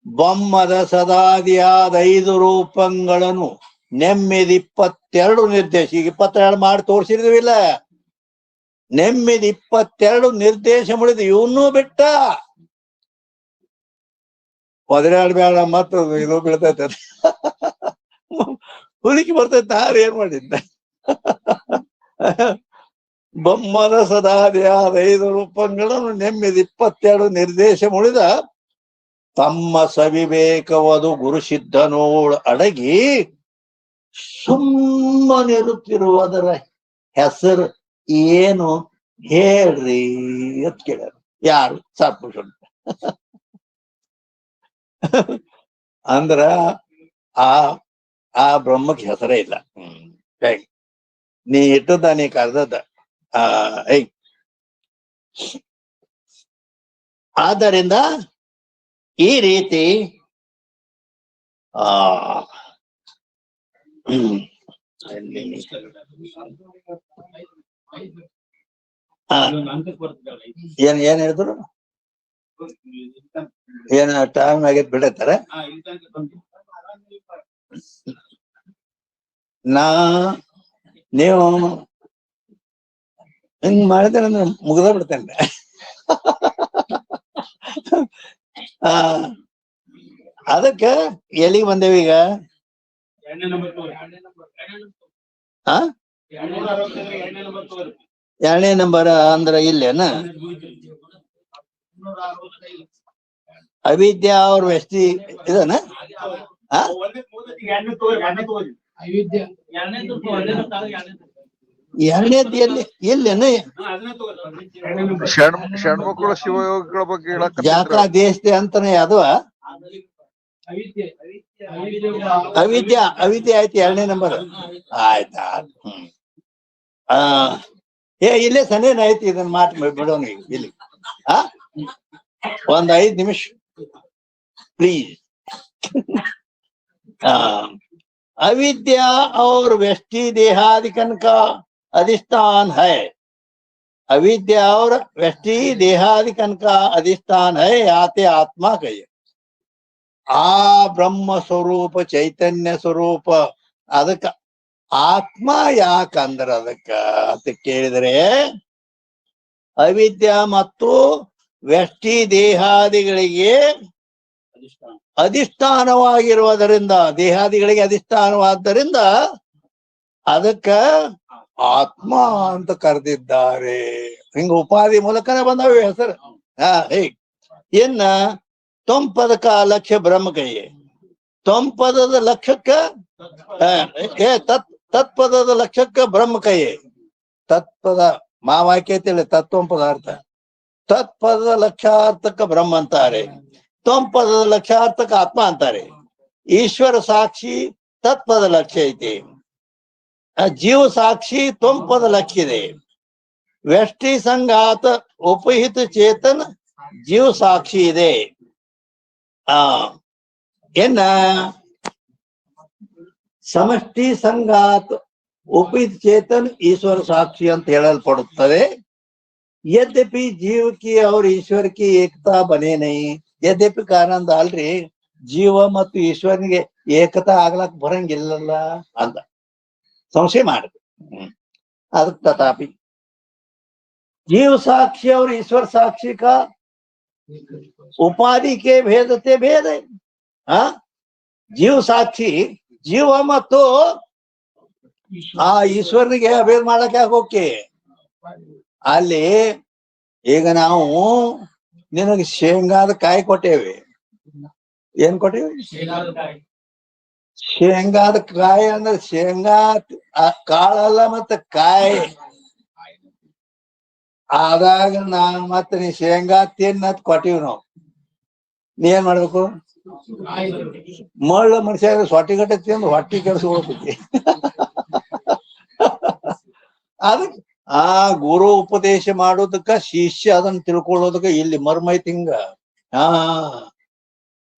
ಬೊಮ್ಮದ ಸದಾದಿಯಾದ 5 ರೂಪಗಳನ್ನು ನೆಮ್ಮಿದ 22 ನಿರ್ದೇಶ. ಈಗ 22 ಮಾಡಿ ತೋರಿಸಿದ್ವಿಲ್ಲ. ನೆಮ್ಮಿದ 22 ನಿರ್ದೇಶ ಮುಳಿದು ಇವನ್ನೂ ಬಿಟ್ಟ. ಒದರಾಡ್ಬೇಡ, ಮತ್ತ ಇದು ಬೀಳ್ತೈತೆ, ಹುಡುಕಿ ಬರ್ತೈತೆ. ಏನ್ ಮಾಡಿದ್ದ? ಬೊಮ್ಮದ ಸದಾದಿಯಾದ 5 ರೂಪಗಳನ್ನು ನೆಮ್ಮಿದ 22 ನಿರ್ದೇಶ ಮುಳಿದ ತಮ್ಮ ಸವಿವೇಕವದು ಗುರು ಸಿದ್ಧನೋಳ್ ಅಡಗಿ ಸುಮ್ಮನಿರುತ್ತಿರುವುದರ ಹೆಸರು ಏನು ಹೇಳ್ರಿ ಅಂತ ಕೇಳ್ಯಾರ. ಯಾರು? ಸರ್ಪಭೂಷಣ. ಅಂದ್ರ ಆ ಬ್ರಹ್ಮಕ್ಕೆ ಹೆಸರೇ ಇಲ್ಲ. ನೀ ಇಟ್ಟದ, ನೀ ಕರ್ದದ. ಆದ್ದರಿಂದ ಈ ರೀತಿ ಏನ್ ಹೇಳಿದ್ರು? ಏನ್ ಟೈಮ್ ಆಗೈತ್ ಬಿಡತ್ತಾರ. ನೀವು ಹಿಂಗ್ ಮಾಡಿದ್ರೆ ಮುಗ್ದ ಬಿಡ್ತೇನೆ. ಅದಕ್ಕ ಎಲ್ಲಿಗೆ ಬಂದೇವಿ ಈಗ? ಎರಡನೇ ನಂಬರ್ ಅಂದ್ರ ಇಲ್ಲೇನ? ಅವಿದ್ಯಾ ಅವ್ರ ವ್ಯಕ್ತಿ ಇದನ ಎರಡನೇದ್ದು ಎಲ್ಲೇನ? ಷಣ್ಮುಖಗಳು ಶಿವಯೋಗಿಗಳ ಬಗ್ಗೆ ಜಾಕ ದೇಶದೆ ಅಂತಾನೆ ಅದು ಅವಿದ್ಯೆ ಆಯ್ತು ಎರಡನೇ ನಂಬರ್. ಆಯ್ತಾ? ಇಲ್ಲೇ ಸನೇನ ಆಯ್ತು. ಇದನ್ನ ಮಾತು ಬಿಡೋಣ ಇಲ್ಲಿ. ಒಂದ್ 5 ನಿಮಿಷ प्लीज। अविद्या और व्यष्टि देहादिकन का अधिष्ठान है। अविद्या और व्यष्टि देहादिकन का अधिष्ठान है। आते आत्मा कहिए आ ब्रह्म स्वरूप चैतन्य स्वरूप ಅದಕ್ಕ ಆತ್ಮ ಯಾಕಂದ್ರ ಅದಕ್ಕ ಅಂತ ಕೇಳಿದ್ರೆ ಅವಿದ್ಯಾ ಮತ್ತು ವ್ಯಷ್ಟಿ ದೇಹಾದಿಗಳಿಗೆ ಅಧಿಷ್ಠಾನವಾಗಿರುವುದರಿಂದ, ದೇಹಾದಿಗಳಿಗೆ ಅಧಿಷ್ಠಾನವಾದ್ದರಿಂದ ಅದಕ್ಕ ಆತ್ಮ ಅಂತ ಕರೆದಿದ್ದಾರೆ. ಹಿಂಗ ಉಪಾಧಿ ಮೂಲಕನೇ ಬಂದಾವ ಹೆಸರು. ಇನ್ನ ತೊಂಪದಕ ಲಕ್ಷ್ಯ ಬ್ರಹ್ಮ ಕೈಯೆ ತೊಂಪದದ ಲಕ್ಷ್ಯಕ್ಕ ತತ್ಪದದ ಲಕ್ಷ್ಯಕ್ಕ ಬ್ರಹ್ಮ ಕೈಯೆ ತತ್ಪದ ಮಾವಾಕ್ಯ ತಿಳಿ ತತ್ವ ಪದಾರ್ಥ ತತ್ಪದದ ಲಕ್ಷಾರ್ಥಕ ಬ್ರಹ್ಮ ಅಂತಾರೆ. ತೊಂಪದದ ಲಕ್ಷಾರ್ಥಕ ಆತ್ಮ ಅಂತಾರೆ. ಈಶ್ವರ ಸಾಕ್ಷಿ ತತ್ಪದ ಲಕ್ಷ್ಯ ಐತಿ. ಜೀವ ಸಾಕ್ಷಿ ತೊಂಪದ ಲಕ್ಷ್ಯ ಇದೆ. ವ್ಯಷ್ಟಿ ಸಂಘಾತ ಉಪಹಿತ ಚೇತನ ಜೀವ ಸಾಕ್ಷಿ ಇದೆ. ಇನ್ನ ಸಮಷ್ಟಿ ಸಂಘಾತ ಉಪಹಿತ ಚೇತನ್ ಈಶ್ವರ ಸಾಕ್ಷಿ ಅಂತ ಹೇಳಲ್ಪಡುತ್ತದೆ. यद्यपि जीव की और ईश्वर की एकता बने नहीं। यद्यपि ಕಾರಣಂದ ಅಲ್ರಿ ಜೀವ ಮತ್ತು ಈಶ್ವರನಿಗೆ ಏಕತಾ ಆಗ್ಲಕ್ ಬರಂಗಿಲ್ಲಲ್ಲ ಅಂತ ಸಂಶಯ ಮಾಡಿದೆ. ಅದಕ್ಕೆ तथापि जीव साक्षी और ईश्वर साक्षी का उपाधि के भेद से भेद है। जीव साक्षी ಜೀವ ಮತ್ತು ಆ ಈಶ್ವರನಿಗೆ ಅಭೇದ ಮಾಡಕ್ ಯಾಕೆ ಹೋಗಿ ಅಲ್ಲಿ ಈಗ ನಾವು ನಿನಗೆ ಶೇಂಗಾದ ಕಾಯಿ ಕೊಟ್ಟೇವಿ. ಏನ್ ಕೊಟ್ಟೇವಿ? ಶೇಂಗಾದ ಕಾಯಿ ಅಂದ್ರೆ ಶೇಂಗಾ ಕಾಳಲ್ಲ ಮತ್ತ ಕಾಯಿ ಆದಾಗ ಮತ್ತೆ ನೀ ಶೇಂಗಾ ತಿನ್ನತ್ ಕೊಟ್ಟಿವಿ ನಾವು. ನೀ ಏನ್ ಮಾಡ್ಬೇಕು? ಮಳ್ಳ ಮನುಷ್ಯ ಸೊಟ್ಟಿಗಟ್ಟೆ ತಿಂದು ಹೊಟ್ಟಿ ಕೆಲ್ಸಕೊಳ್ತೈತಿ. ಅದಕ್ಕೆ ಆ ಗುರು ಉಪದೇಶ ಮಾಡೋದಕ್ಕ ಶಿಷ್ಯ ಅದನ್ನ ತಿಳ್ಕೊಳ್ಳೋದಕ್ಕ ಇಲ್ಲಿ ಮರ್ಮೈತಿ ಹಿಂಗ.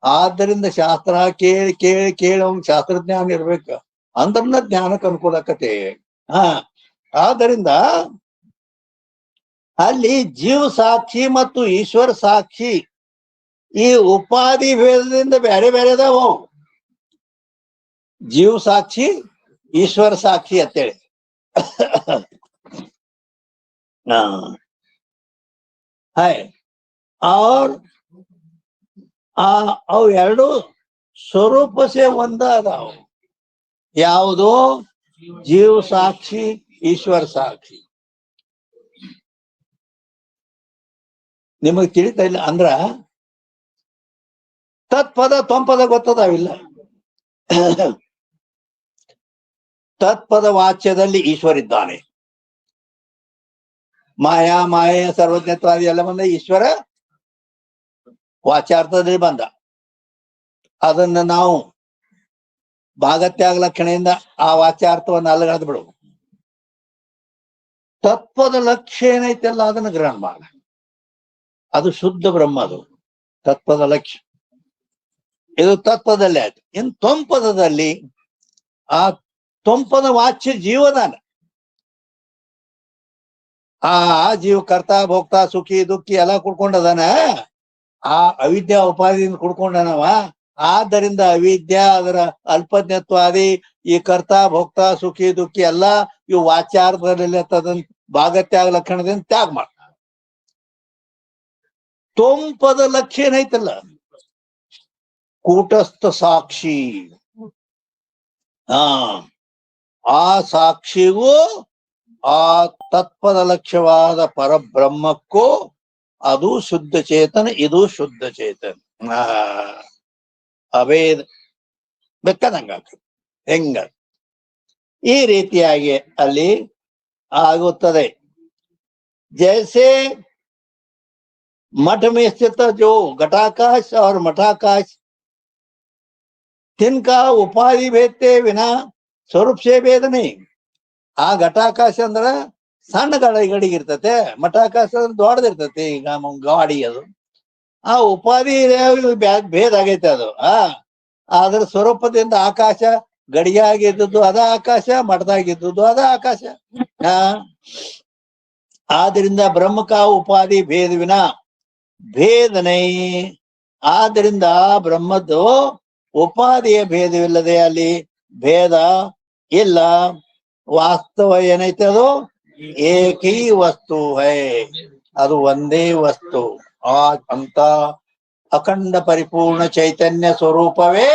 ಆದ್ದರಿಂದ ಶಾಸ್ತ್ರ ಕೇಳಿ ಕೇಳಿ ಕೇಳಿ ಅವ್ನ್ ಶಾಸ್ತ್ರಜ್ಞಾನ ಇರ್ಬೇಕ ಅಂದ್ರನ್ನ ಜ್ಞಾನಕ್ಕೆ ಅನುಕೂಲ ಆಕತೆ. ಆದ್ದರಿಂದ ಅಲ್ಲಿ ಜೀವ ಸಾಕ್ಷಿ ಮತ್ತು ಈಶ್ವರ ಸಾಕ್ಷಿ ಈ ಉಪಾಧಿ ಭೇದದಿಂದ ಬೇರೆ ಬೇರೆ ಅದಾವ. जीव साक्षी ईश्वर साक्षी ಅಂತೇಳಿ. है और ಅವು ಎರಡು ಸ್ವರೂಪ ಸೇ ಒಂದ ಅದಾವ. ಯಾವುದು? ಜೀವ ಸಾಕ್ಷಿ ಈಶ್ವರ ಸಾಕ್ಷಿ. ನಿಮಗ್ ತಿಳಿತಾ ಇಲ್ಲ ಅಂದ್ರ ತತ್ಪದ ತೊಂಪದ ಗೊತ್ತದಾವಿಲ್ಲ. ತತ್ಪದ ವಾಚ್ಯದಲ್ಲಿ ಈಶ್ವರ ಇದ್ದಾನೆ. ಮಾಯಾ ಮಾಯೆ ಸರ್ವಜ್ಞತ್ವಾದಿ ಎಲ್ಲ ಬಂದ ಈಶ್ವರ ವಾಚ್ಯಾರ್ಥದಲ್ಲಿ ಬಂದ. ಅದನ್ನ ನಾವು ಭಾಗತ್ಯಾಗ ಲಕ್ಷಣೆಯಿಂದ ಆ ವಾಚ್ಯಾರ್ಥವನ್ನು ಅಲ್ಲಗಳೆದು ಬಿಡು. ತತ್ಪದ ಲಕ್ಷ್ಯ ಏನೈತೆಲ್ಲ ಅದನ್ನ ಗ್ರಹಣ ಮಾಡ. ಅದು ಶುದ್ಧ ಬ್ರಹ್ಮ. ಅದು ತತ್ಪದ ಲಕ್ಷ್ಯ. ಇದು ತತ್ಪದಲ್ಲೇ ಆಯ್ತು. ಇನ್ನು ತೊಂಪದದಲ್ಲಿ ಆ ತೊಂಪದ ವಾಚ್ಯ ಜೀವದಾನ. ಆ ಜೀವ ಕರ್ತ ಭೋಕ್ತ ಸುಖಿ ದುಃಖಿ ಎಲ್ಲ ಕುಡ್ಕೊಂಡದಾನ, ಆ ಅವಿದ್ಯಾ ಉಪಾಧಿಯಿಂದ ಕುಡ್ಕೊಂಡನವ. ಆದ್ದರಿಂದ ಅವಿದ್ಯಾ ಅದರ ಅಲ್ಪಜ್ಞತ್ವಾದಿ ಈ ಕರ್ತ ಭೋಕ್ತ ಸುಖಿ ದುಃಖಿ ಎಲ್ಲ ಇವು ವಾಚ್ಯಾರ್ಥದಲ್ಲಿ ತದನ್ ಭಾಗತ್ಯಾಗ ಲಕ್ಷಣದಿಂದ ತ್ಯಾಗ ಮಾಡ್ತಾನೆ. ತೊಂಪದ ಲಕ್ಷ್ಯ ಏನೈತಲ್ಲ, ಕೂಟಸ್ಥ ಸಾಕ್ಷಿ. ಆ ಸಾಕ್ಷಿಗೂ ಆ ತತ್ಪದ ಲಕ್ಷ್ಯವಾದ ಪರಬ್ರಹ್ಮಕ್ಕೂ ಅದು ಶುದ್ಧ ಚೇತನ, ಇದು ಶುದ್ಧ ಚೇತನ. ಅಭೇದ ಬೆಕ್ಕದಂಗ ಹೆಂಗ ಈ ರೀತಿಯಾಗಿ ಅಲ್ಲಿ ಆಗುತ್ತದೆ. ಜೈಸೆ मठ में स्थित जो घटाकाश और मठाकाश, तिनका उपाधि भेदते बिना स्वरूप से भेद नहीं. ಆ ಘಟಾಕಾಶ ಅಂದ್ರ ಸಣ್ಣ ಗಡಿಗಿರ್ತತೆ, ಮಠಾಕಾಶ ಅಂದ್ರೆ ದೊಡ್ಡದಿರ್ತತಿ. ಈಗ ಗಾಡಿ ಅದು ಆ ಉಪಾಧಿ ಭೇದ ಆಗೈತೆ ಅದು. ಅದ್ರ ಸ್ವರೂಪದಿಂದ ಆಕಾಶ ಗಡಿಯಾಗಿದ್ದದ್ದು ಅದ ಆಕಾಶ, ಮಠದಾಗಿದ್ದದ್ದು ಅದ ಆಕಾಶ. ಆದ್ರಿಂದ ಬ್ರಹ್ಮಕ ಉಪಾಧಿ ಭೇದವಿನ ಭೇದನೈ. ಆದ್ದರಿಂದ ಬ್ರಹ್ಮದ್ದು ಉಪಾಧಿಯ ಭೇದವಿಲ್ಲದೆ ಅಲ್ಲಿ ಭೇದ ಇಲ್ಲ. ವಾಸ್ತವ ಏನೈತೆ, ಅದು ಏಕೀ ವಸ್ತು ಹೈ, ಅದು ಒಂದೇ ವಸ್ತು. ಅಂತ ಅಖಂಡ ಪರಿಪೂರ್ಣ ಚೈತನ್ಯ ಸ್ವರೂಪವೇ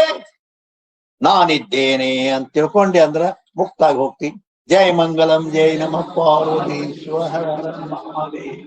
ನಾನಿದ್ದೇನೆ ಅಂತ ತಿಳ್ಕೊಂಡೆ ಅಂದ್ರ ಮುಕ್ತಾಗಿ ಹೋಗ್ತಿ. ಜೈ ಮಂಗಲಂ, ಜೈ ನಮಃ ಪಾರ್ವತೀಶ್ವರ ಮಹಾದೇವ.